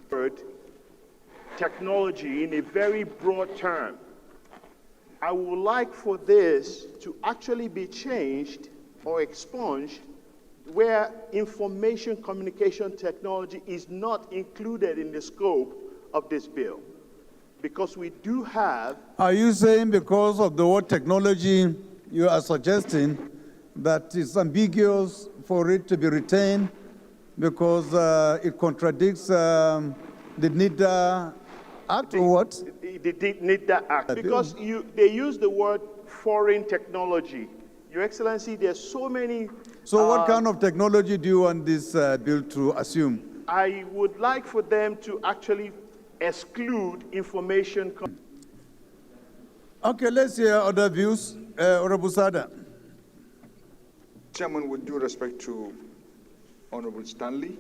technology in a very broad term. I would like for this to actually be changed or expunged where information communication technology is not included in the scope of this bill. Because we do have... Are you saying because of the word technology, you are suggesting that it's ambiguous for it to be retained because it contradicts the NIDA Act, or what? they need that act because they use the word foreign technology. Your Excellency, there's so many. So what kind of technology do you want this bill to assume? I would like for them to actually exclude information. Okay, let's hear other views. Honorable Sada. Chairman, with due respect to Honorable Stanley,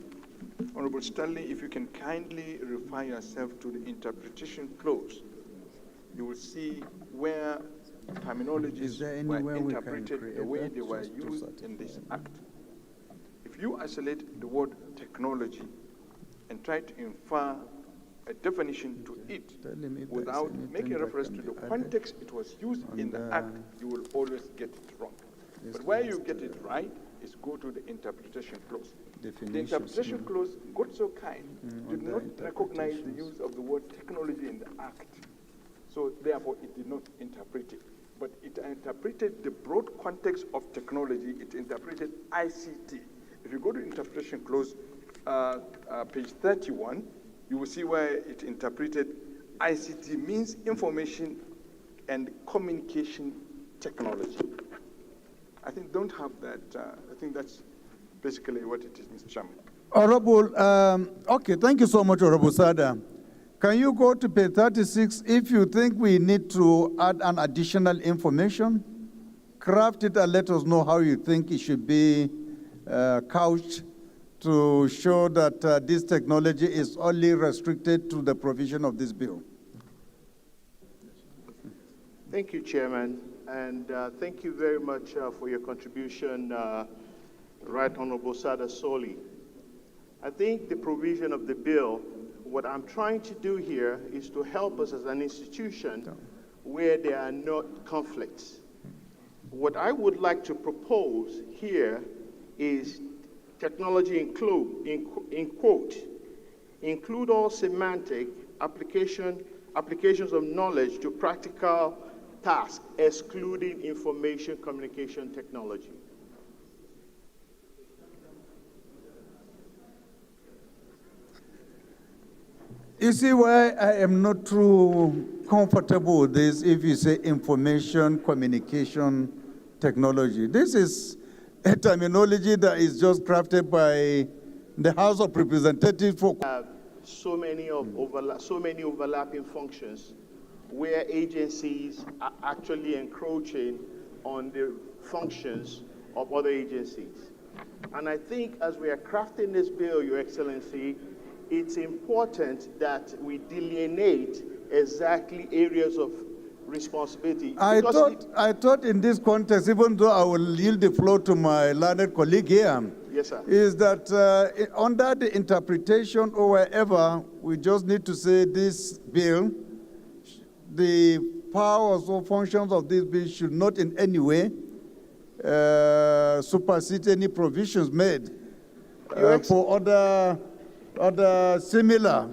if you can kindly refer yourself to the interpretation clause, you will see where terminologies were interpreted the way they were used in this act. If you isolate the word technology and try to infer a definition to it without making reference to the context it was used in the act, you will always get it wrong. But where you get it right is go to the interpretation clause. The interpretation clause, God so kind, did not recognize the use of the word technology in the act. So therefore it did not interpret it. But it interpreted the broad context of technology. It interpreted ICT. If you go to interpretation clause, page 31, you will see where it interpreted ICT means information and communication technology. I think don't have that. I think that's basically what it is, Mr. Chairman. Honorable, okay, thank you so much, Honorable Sada. Can you go to page 36 if you think we need to add an additional information? Craft it and let us know how you think it should be couched to show that this technology is only restricted to the provision of this bill. Thank you, Chairman, and thank you very much for your contribution, Right Honorable Sada Soli. I think the provision of the bill, what I'm trying to do here is to help us as an institution where there are not conflicts. What I would like to propose here is technology include all semantic applications of knowledge to practical tasks, excluding information communication technology. You see why I am not too comfortable with this if you say information communication technology. This is a terminology that is just crafted by the House of Representatives for so many overlapping functions where agencies are actually encroaching on the functions of other agencies. And I think as we are crafting this bill, Your Excellency, it's important that we delineate exactly areas of responsibility. I thought in this context, even though I will yield the floor to my learned colleague here, yes, sir, is that under the interpretation or wherever, we just need to say this bill, the powers or functions of this bill should not in any way supersede any provisions made for other similar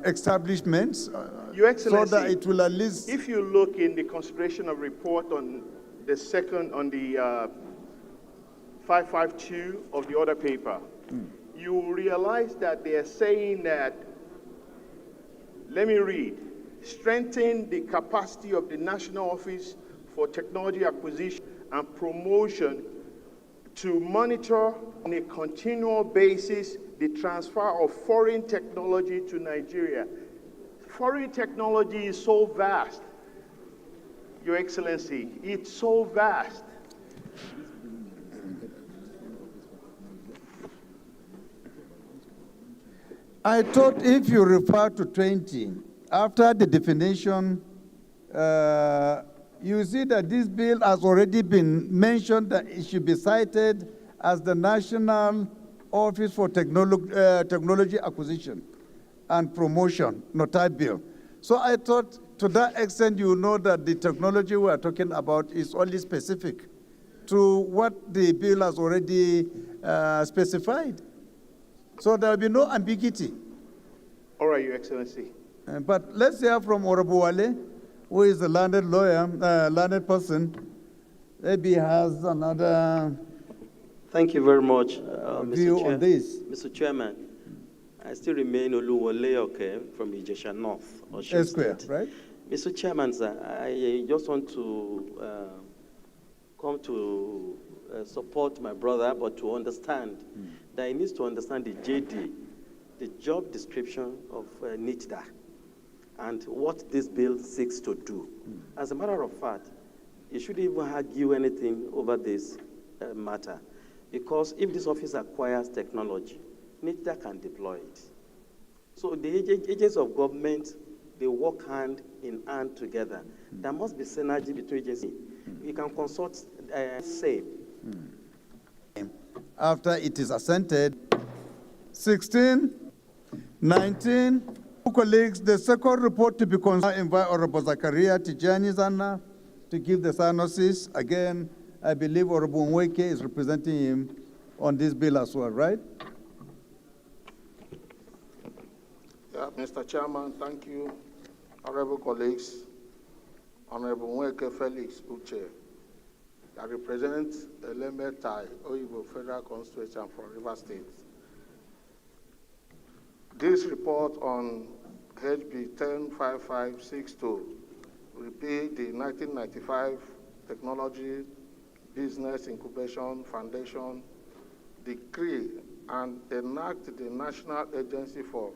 establishments. Your Excellency, so that it will at least. If you look in the consideration of report on the 552 of the other paper, you will realize that they are saying that, let me read, strengthen the capacity of the National Office for Technology Acquisition and Promotion to monitor on a continual basis the transfer of foreign technology to Nigeria. Foreign technology is so vast, Your Excellency, it's so vast. I thought if you refer to 20, after the definition, you see that this bill has already been mentioned that it should be cited as the National Office for Technology Acquisition and Promotion, not that bill. So I thought to that extent you know that the technology we are talking about is only specific to what the bill has already specified. So there will be no ambiguity. All right, Your Excellency. But let's hear from Honorable Wale, who is a learned lawyer, learned person. Maybe has another Thank you very much, view Mr. Chair. on this. Mr. Chairman, I still remain Oluwole from Ijesha North, Osun State. right? Mr. Chairman, sir, I just want to come to support my brother, but to understand that he needs to understand the JD, the job description of NITDA, and what this bill seeks to do. As a matter of fact, you shouldn't even argue anything over this matter, because if this office acquires technology, NITDA can deploy it. So the agents of government, they work hand in hand together. There must be synergy between agencies. You can consult SAFE. After it is assented, 16, 19. Colleagues, the second report to be considered, I invite Honorable Zakaria Tijani Zanna to give the synopsis. Again, I believe Honorable Nweke is representing him on this bill as well, right? Yeah, Mr. Chairman, thank you. Honorable colleagues, Honorable Nweke Felix Uche, I represent Eleme Tai, Oyibo Federal Constituency from River State. This report on HB 105562 repeat the 1995 Technology Business Incubation Foundation decree and enact the National Agency for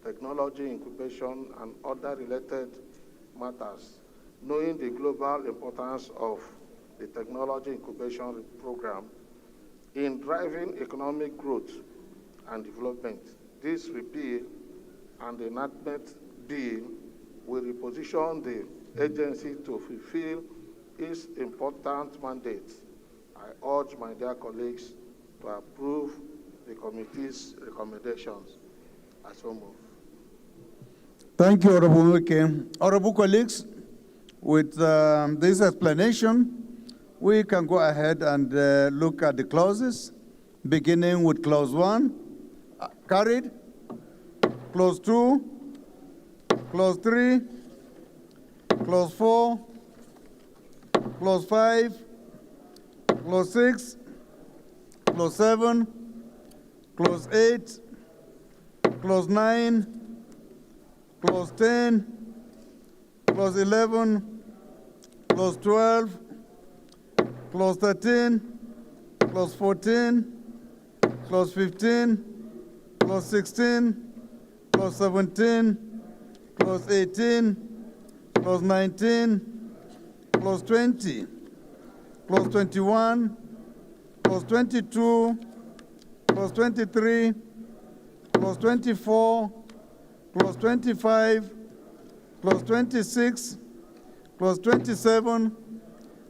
Technology Incubation and other related matters, knowing the global importance of the Technology Incubation Program in driving economic growth and development. This repeal and enactment bill will reposition the agency to fulfill its important mandate. I urge my dear colleagues to approve the committee's recommendations. I so move. Thank you, Honorable Nweke. Honorable colleagues, with this explanation, we can go ahead and look at the clauses, beginning with clause 1, carried, clause 2, clause 3, clause 4, clause 5, clause 6, clause 7, clause 8, clause 9, clause 10, clause 11, clause 12, clause 13, clause 14, clause 15, clause 16, clause 17, clause 18, clause 19, clause 20, clause 21, clause 22, clause 23, clause 24, clause 25, clause 26, clause 27,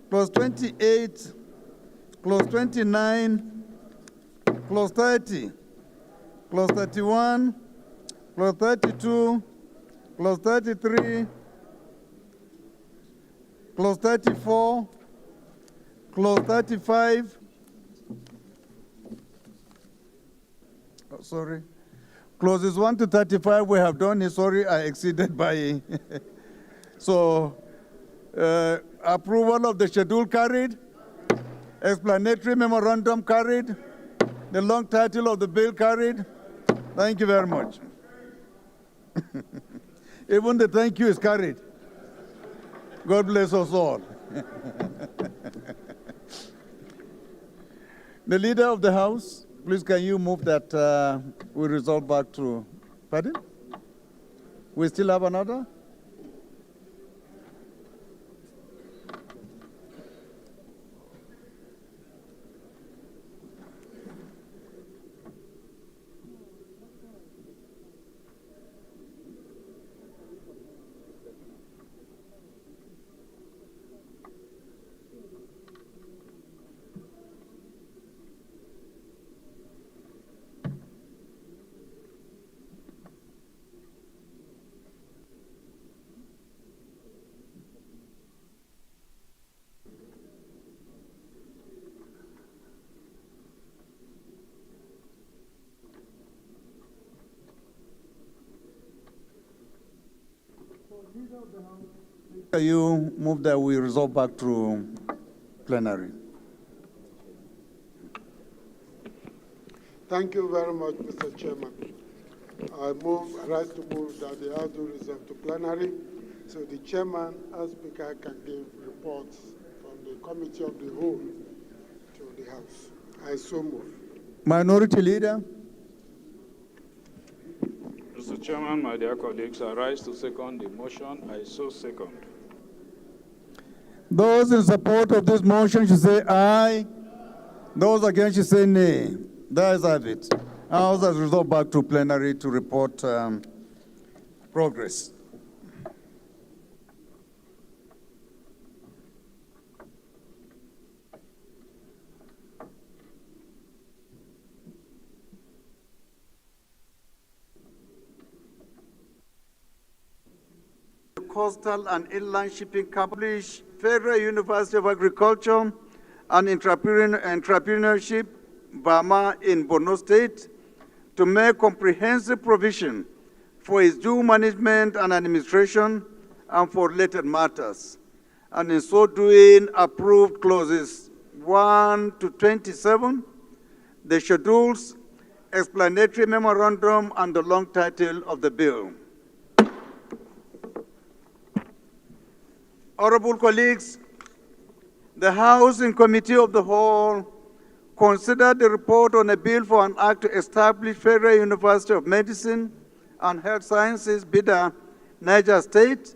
clause 28, clause 29, clause 30, clause 31, clause 32, clause 33, clause 34, clause 35, sorry, clauses 1 to 35 we have done. Sorry, I exceeded by. So, approval of the schedule carried, explanatory memorandum carried, the long title of the bill carried. Thank you very much. Even the thank you is carried. God bless us all. The leader of the House, please can you move that we resolve back to, pardon? We still have another? You move that we resolve back to plenary. Thank you very much, Mr. Chairman. I rise to move that the House do reserve to plenary, so the chairman and speaker can give reports from the committee of the whole to the House. I so move. Minority Leader. Mr. Chairman, my dear colleagues, I rise to second the motion. I so second. Those in support of this motion should say aye. Those against should say nay. There is have it. House has resolved back to plenary to report progress. Coastal and Inland Shipping Company, Federal University of Agriculture and Entrepreneurship, Bama in Borno State, to make comprehensive provision for its due management and administration and for related matters, and in so doing approved clauses 1 to 27, the schedules, explanatory memorandum, and the long title of the bill. Honorable colleagues, the House in Committee of the Whole considered the report on a bill for an act to establish Federal University of Medicine and Health Sciences, BIDA, Niger State,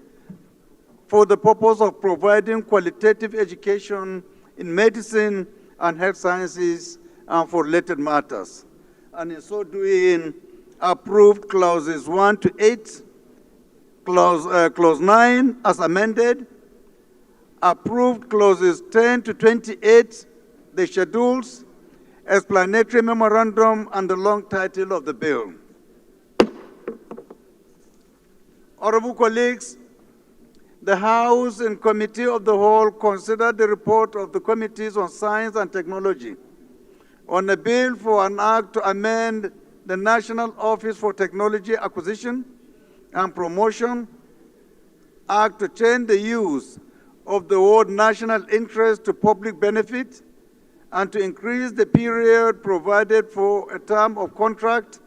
for the purpose of providing qualitative education in medicine and health sciences and for related matters. And in so doing, approved clauses 1 to 8, clause 9 as amended, approved clauses 10 to 28, the schedules, explanatory memorandum, and the long title of the bill. Honorable colleagues, the House and Committee of the Whole considered the report of the Committees on Science and Technology on a bill for an act to amend the National Office for Technology Acquisition and Promotion Act to change the use of the word national interest to public benefit and to increase the period provided for a term of contract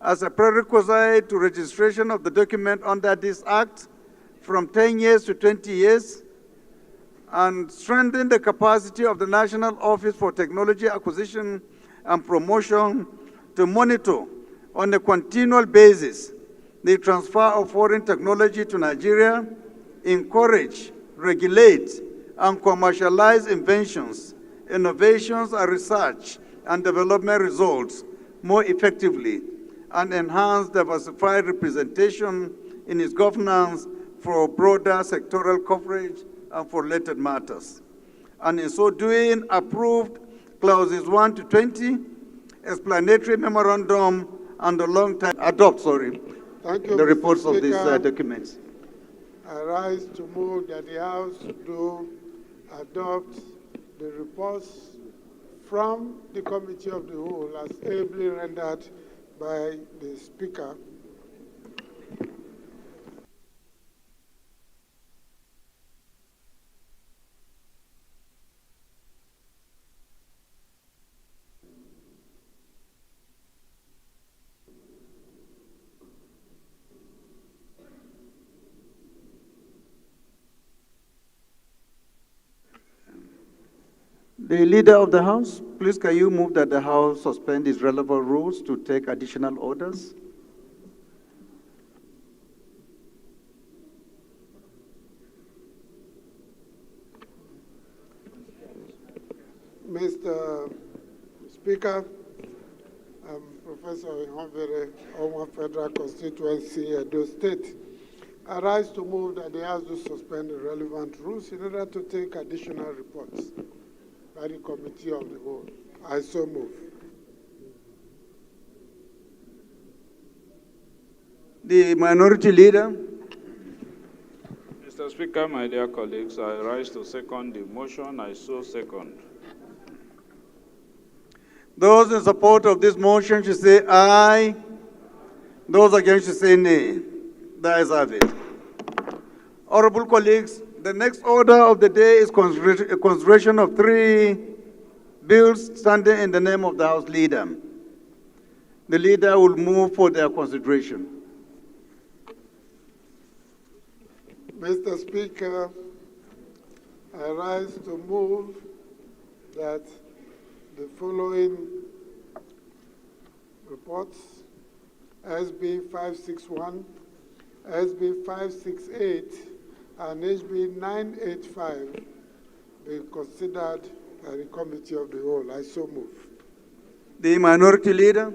as a prerequisite to registration of the document under this act from 10 years to 20 years, and strengthen the capacity of the National Office for Technology Acquisition and Promotion to monitor on a continual basis the transfer of foreign technology to Nigeria, encourage, regulate, and commercialize inventions, innovations, and research and development results more effectively, and enhance diversified representation in its governance for broader sectoral coverage and for related matters. And in so doing, approved clauses 1 to 20, explanatory memorandum, and the long time Thank you, the reports Mr. of these Speaker. documents. I rise to move that the House do adopt the reports from the Committee of the Whole as ably rendered by the Speaker. The Leader of the House, please can you move that the House suspend its relevant rules to take additional orders? Mr. Speaker, Professor Ihonvere, Owan Federal Constituency, Edo State. I rise to move that the House do suspend the relevant rules in order to take additional reports by the Committee of the Whole. I so move. The Minority Leader. Mr. Speaker, my dear colleagues, I rise to second the motion. I so second. Those in support of this motion should say aye. Those against should say nay. The ayes have it. Honorable colleagues, the next order of the day is consideration of 3 bills standing in the name of the House Leader. The leader will move for their consideration. Mr. Speaker, I rise to move that the following reports, SB 561, SB 568, and HB 985 be considered by the Committee of the Whole. I so move. The Minority Leader.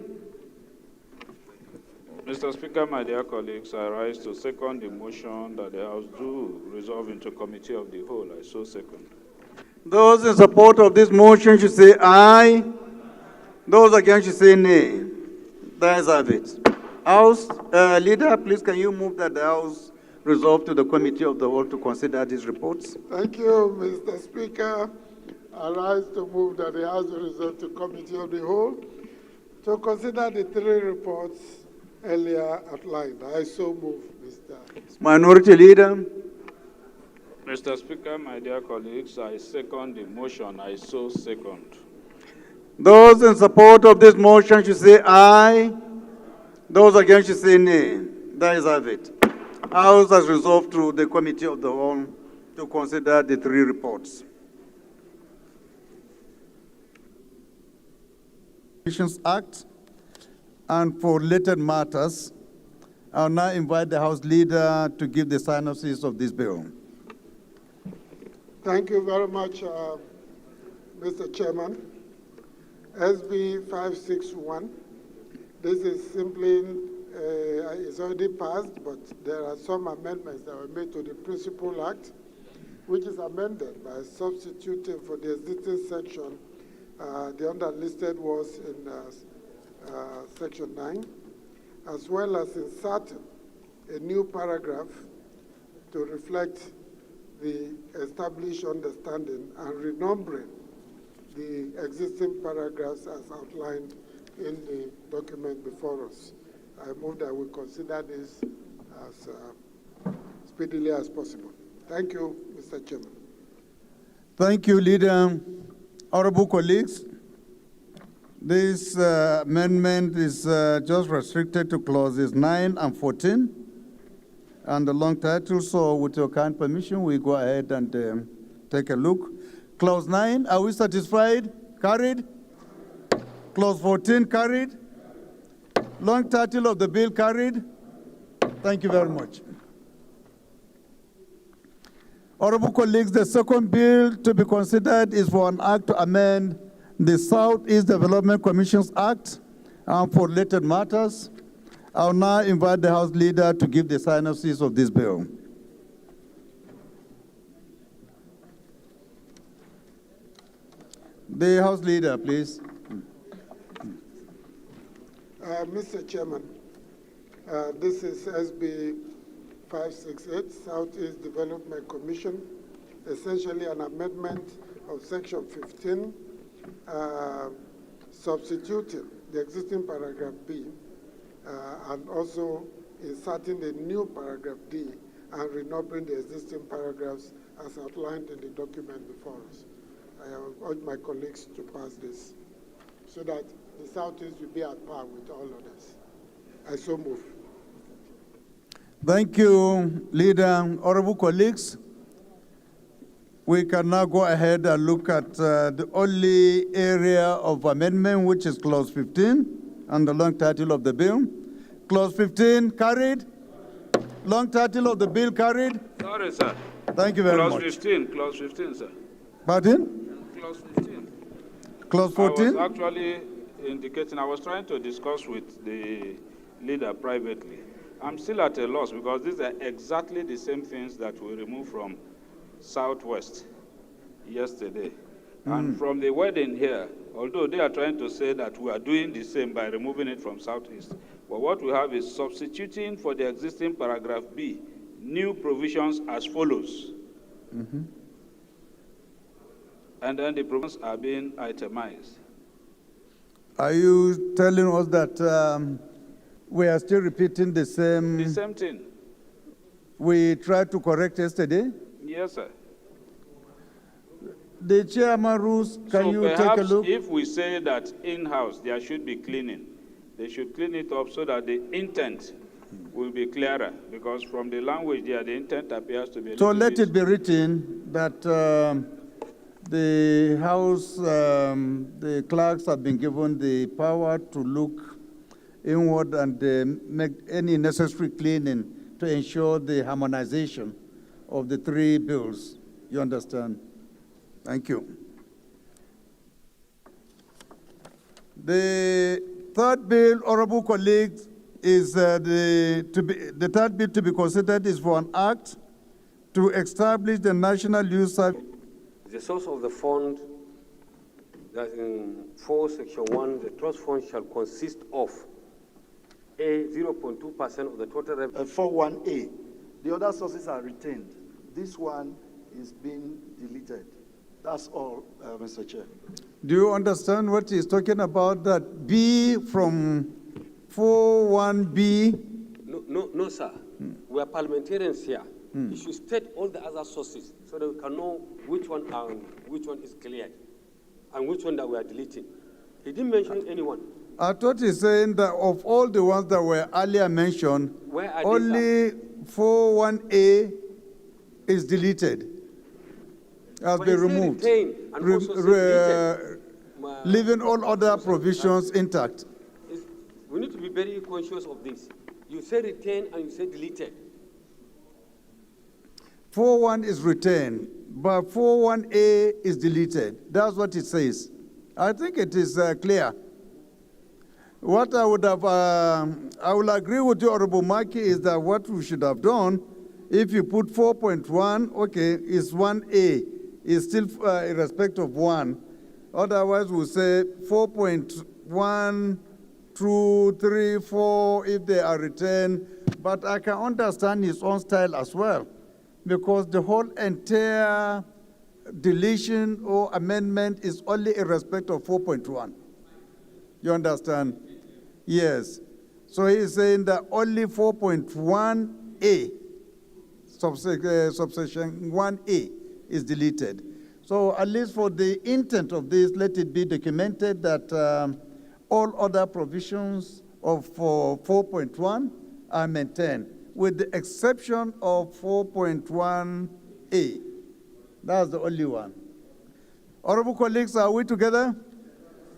Mr. Speaker, my dear colleagues, I rise to second the motion that the House do resolve into Committee of the Whole. I so second. Those in support of this motion should say aye. Those against should say nay. The ayes have it. House Leader, please can you move that the House resolve to the Committee of the Whole to consider these reports? Thank you, Mr. Speaker. I rise to move that the House resolve to Committee of the Whole to consider the three reports earlier outlined. I so move, Mr. Minority Leader. Mr. Speaker, my dear colleagues, I second the motion. I so second. Those in support of this motion should say aye. Those against should say nay. The ayes have it. House has resolved through the Committee of the Whole to consider the three reports. Petitions Act and for related matters, I'll now invite the House Leader to give the synopsis of this bill. Thank you very much, Mr. Chairman. SB 561, this is simply, it's already passed, but there are some amendments that were made to the Principal Act, which is amended by substituting for the existing section, the underlisted was in Section 9, as well as inserting a new paragraph to reflect the established understanding and renumbering the existing paragraphs as outlined in the document before us. I move that we consider this as speedily as possible. Thank you, Mr. Chairman. Thank you, Leader. Honorable colleagues, this amendment is just restricted to clauses 9 and 14 and the long title, so with your kind permission, we go ahead and take a look. Clause 9, are we satisfied? Carried? Clause 14, carried? Long title of the bill, carried? Thank you very much. Honorable colleagues, the second bill to be considered is for an act to amend the Southeast Development Commissions Act and for related matters. I'll now invite the House Leader to give the synopsis of this bill. The House Leader, please. Mr. Chairman, this is SB 568, Southeast Development Commission, essentially an amendment of Section 15, substituting the existing paragraph B and also inserting the new paragraph D and renumbering the existing paragraphs as outlined in the document before us. I urge my colleagues to pass this so that the Southeast will be at par with all others. I so move. Thank you, Leader. Honorable colleagues, we can now go ahead and look at the only area of amendment, which is Clause 15, and the long title of the bill. Clause 15 carried. Long title of the bill carried. Sorry, sir. Thank you very much. Clause 15, sir. Pardon? Clause 15. Clause 14? I was actually indicating, I was trying to discuss with the leader privately. I'm still at a loss because these are exactly the same things that we removed from Southwest yesterday. And from the wording here, although they are trying to say that we are doing the same by removing it from Southeast, but what we have is substituting for the existing paragraph B, new provisions as follows. And then the provisions are being itemized. Are you telling us that we are still repeating the same? The same thing. We tried to correct yesterday? Yes, sir. The chairman rules, can you take a look? If we say that in-house there should be cleaning, they should clean it up so that the intent will be clearer, because from the language there, the intent appears to be a So little let bit. it be written that the House, the clerks have been given the power to look inward and make any necessary cleaning to ensure the harmonization of the three bills. You understand? Thank you. The third bill, honorable colleagues, is the third bill to be considered is for an act to establish the National Youth Service. The source of the fund, that in 4 section 1, the trust fund shall consist of A, 0.2% of the total revenue. 41A. The other sources are retained. This one is being deleted. That's all, Mr. Chair. Do you understand what he's talking about? That B from 41B? No, sir. We are parliamentarians here. You should state all the other sources so that we can know which one is cleared and which one that we are deleting. He didn't mention anyone. I thought he's saying that of all the ones that were earlier mentioned, Where are only 41A is deleted, has been removed, leaving all other provisions intact. We need to be very conscious of this. You say retain and you say deleted. 41 is retained, but 41A is deleted. That's what it says. I think it is clear. What I would have, I will agree with you, Honorable Maki, is that what we should have done, if you put 4.1, okay, is 1A, is still in respect of 1. Otherwise, we'll say 4.1, 2, 3, 4, if they are retained. But I can understand his own style as well, because the whole entire deletion or amendment is only in respect of 4.1. You understand? Yes. So he's saying that only 4.1A, subsection 1A, is deleted. So at least for the intent of this, let it be documented that all other provisions of 4.1 are maintained, with the exception of 4.1A. That's the only one. Honorable colleagues, are we together?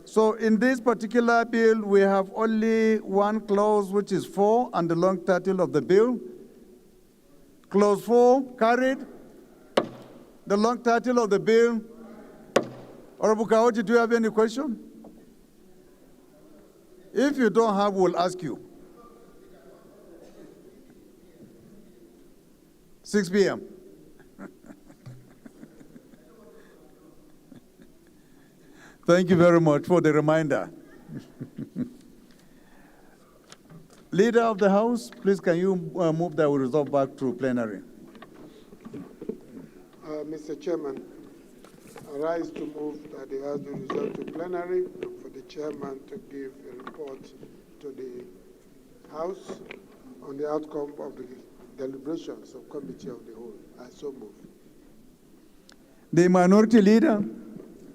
So in this particular bill, we have only one clause, which is 4, and the long title of the bill. Clause 4, carried. The long title of the bill. Honorable Kaoji, do you have any question? If you don't have, we'll ask you. 6 p.m. Thank you very much for the reminder. Leader of the House, please can you move that we resolve back to plenary? Mr. Chairman, I rise to move that the House be resolved to plenary and for the chairman to give a report to the House on the outcome of the deliberations of Committee of the Whole. I so move. The minority leader.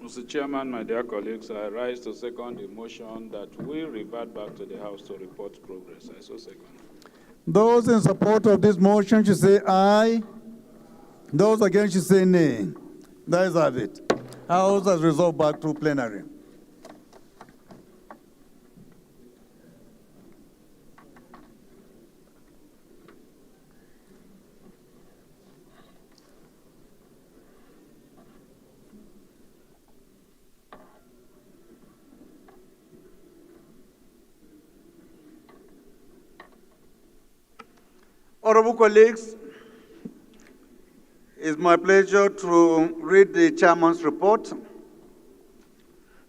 Mr. Chairman, my dear colleagues, I rise to second the motion that we revert back to the House to report progress. I so second. Those in support of this motion should say aye. Those against should say nay. That is have it. House has resolved back to plenary. Honorable colleagues, it's my pleasure to read the chairman's report.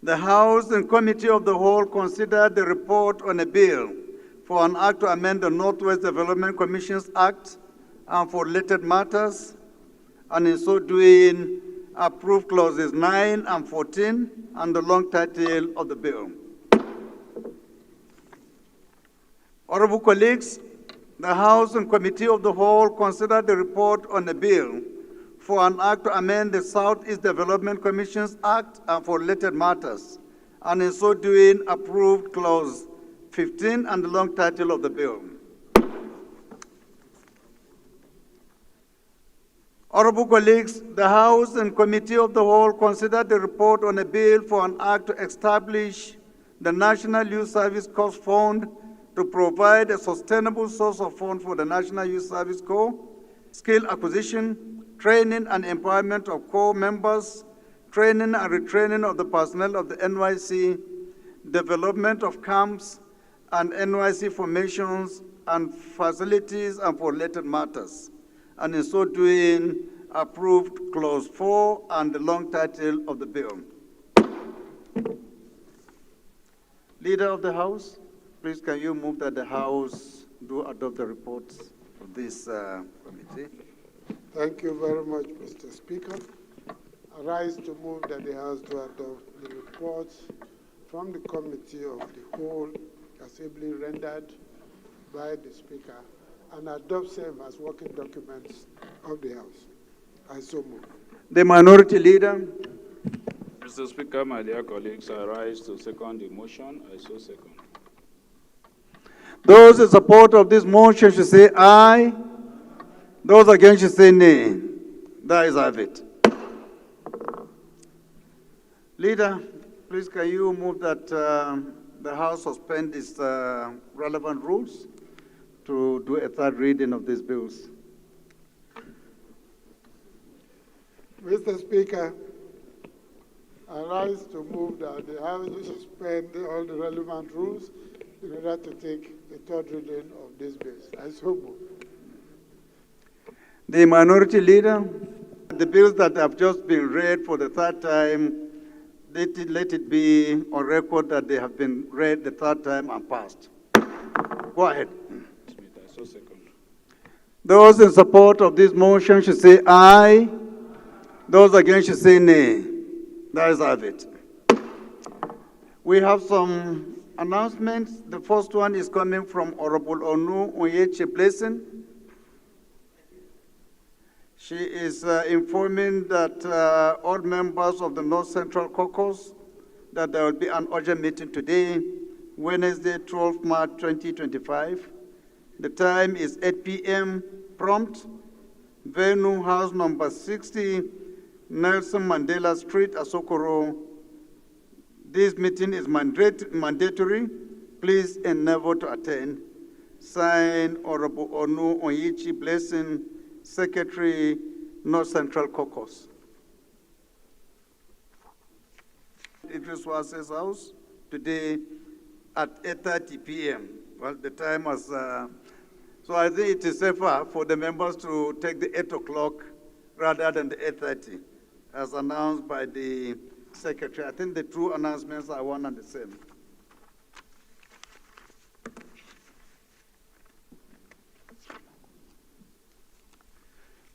The House and Committee of the Whole considered the report on a bill for an act to amend the Northwest Development Commissions Act and for related matters, and in so doing, approved clauses 9 and 14 and the long title of the bill. Honorable colleagues, the House and Committee of the Whole considered the report on a bill for an act to amend the Southeast Development Commissions Act and for related matters, and in so doing approved clause 15, and the long title of the bill. Honorable colleagues, the House and Committee of the Whole considered the report on a bill for an act to establish the National Youth Service Corps Fund to provide a sustainable source of funds for the National Youth Service Corps, skill acquisition, training and empowerment of Corps members, training and retraining of the personnel of the NYC, development of camps and NYC formations and facilities and for related matters, and in so doing, approved Clause 4 and the long title of the bill. Leader of the House, please can you move that the House do adopt the reports of this committee? Thank you very much, Mr. Speaker. I rise to move that the House to adopt the reports from the Committee of the Whole as ably rendered by the Speaker and adopt same as working documents of the House. I so move. The Minority Leader. Mr. Speaker, my dear colleagues, I rise to second the motion. I so second. Those in support of this motion should say aye. Those against should say nay. That is have it. Leader, please can you move that the House suspend its relevant rules to do a third reading of these bills? Mr. Speaker, I rise to move that the House suspend all the relevant rules in order to take the third reading of these bills. I so move. The Minority Leader, the bills that have just been read for the third time, let it be on record that they have been read the third time and passed. Go ahead. I so second. Those in support of this motion should say aye. Those against should say nay. That is have it. We have some announcements. The first one is coming from Honorable Onu Onyechi Blessing. She is informing that all members of the North Central Caucus that there will be an urgent meeting today, Wednesday, 12th March 2025. The time is 8 p.m. prompt. Venue house number 60, Nelson Mandela Street, Asokoro. This meeting is mandatory. Please endeavor to attend. Signed, Honorable Onu Onyechi Blessing, Secretary, North Central Caucus. Idris Wase's house today at 8:30 p.m. Well, the time was, so I think it is safer for the members to take the 8 o'clock rather than the 8:30, as announced by the Secretary. I think the two announcements are one and the same.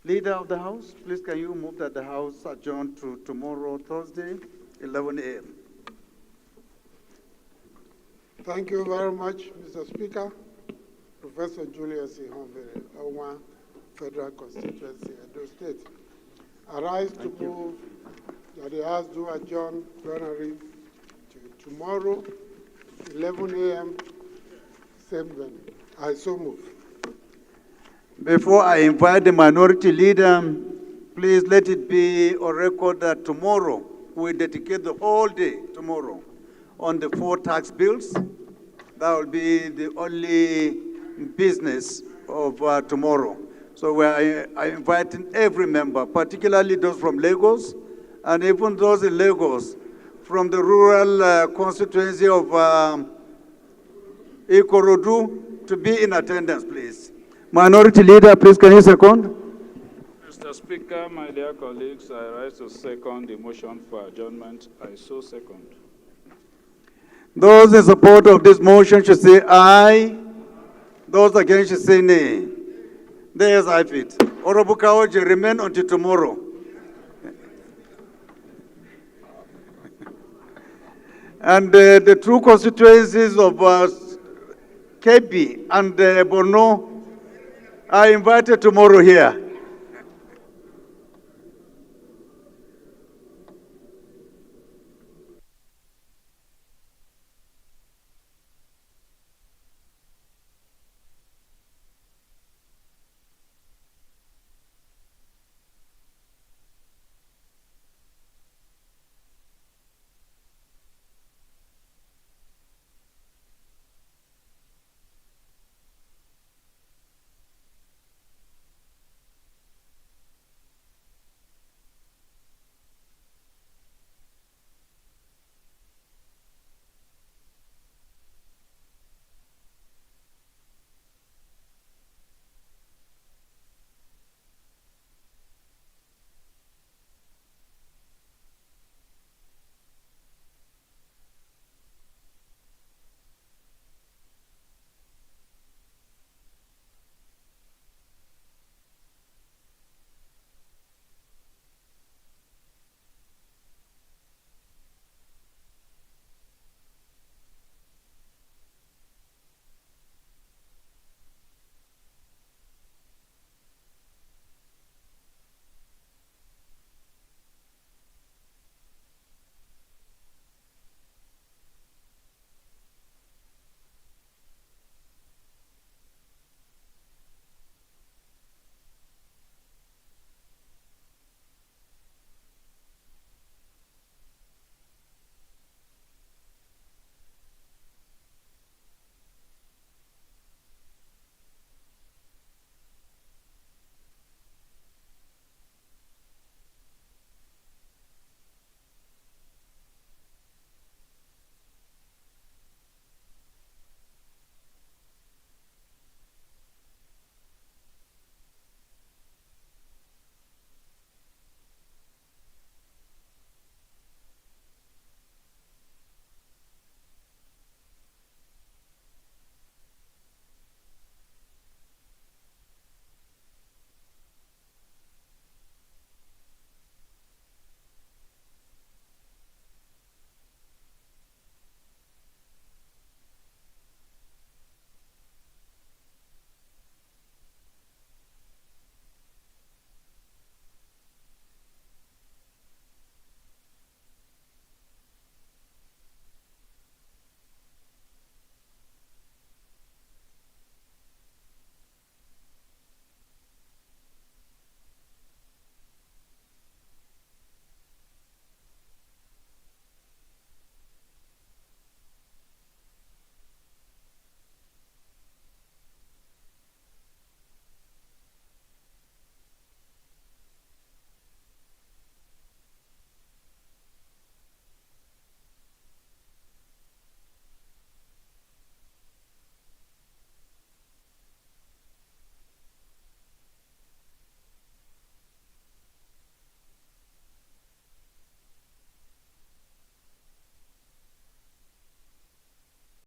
Leader of the House, please can you move that the House adjourn to tomorrow, Thursday, 11 a.m. Thank you very much, Mr. Speaker. Professor Julius Ihonvere, Owan, Federal Constituency, Edo State. I rise to move that the House do adjourn plenary to tomorrow, 11 a.m., same venue. I so move. Before I invite the Minority Leader, please let it be on record that tomorrow we dedicate the whole day tomorrow on the 4 tax bills. That will be the only business of tomorrow. So we are inviting every member, particularly those from Lagos, and even those in Lagos, from the rural constituency of Ikorodu, to be in attendance, please. Minority Leader, please, can you second? Mr. Speaker, my dear colleagues, I rise to second the motion for adjournment. I so second. Those in support of this motion should say aye. Those against should say nay. There's it. Honorable Kawaji, remain until tomorrow. And the two constituencies of Kebbi and Borno are invited tomorrow here.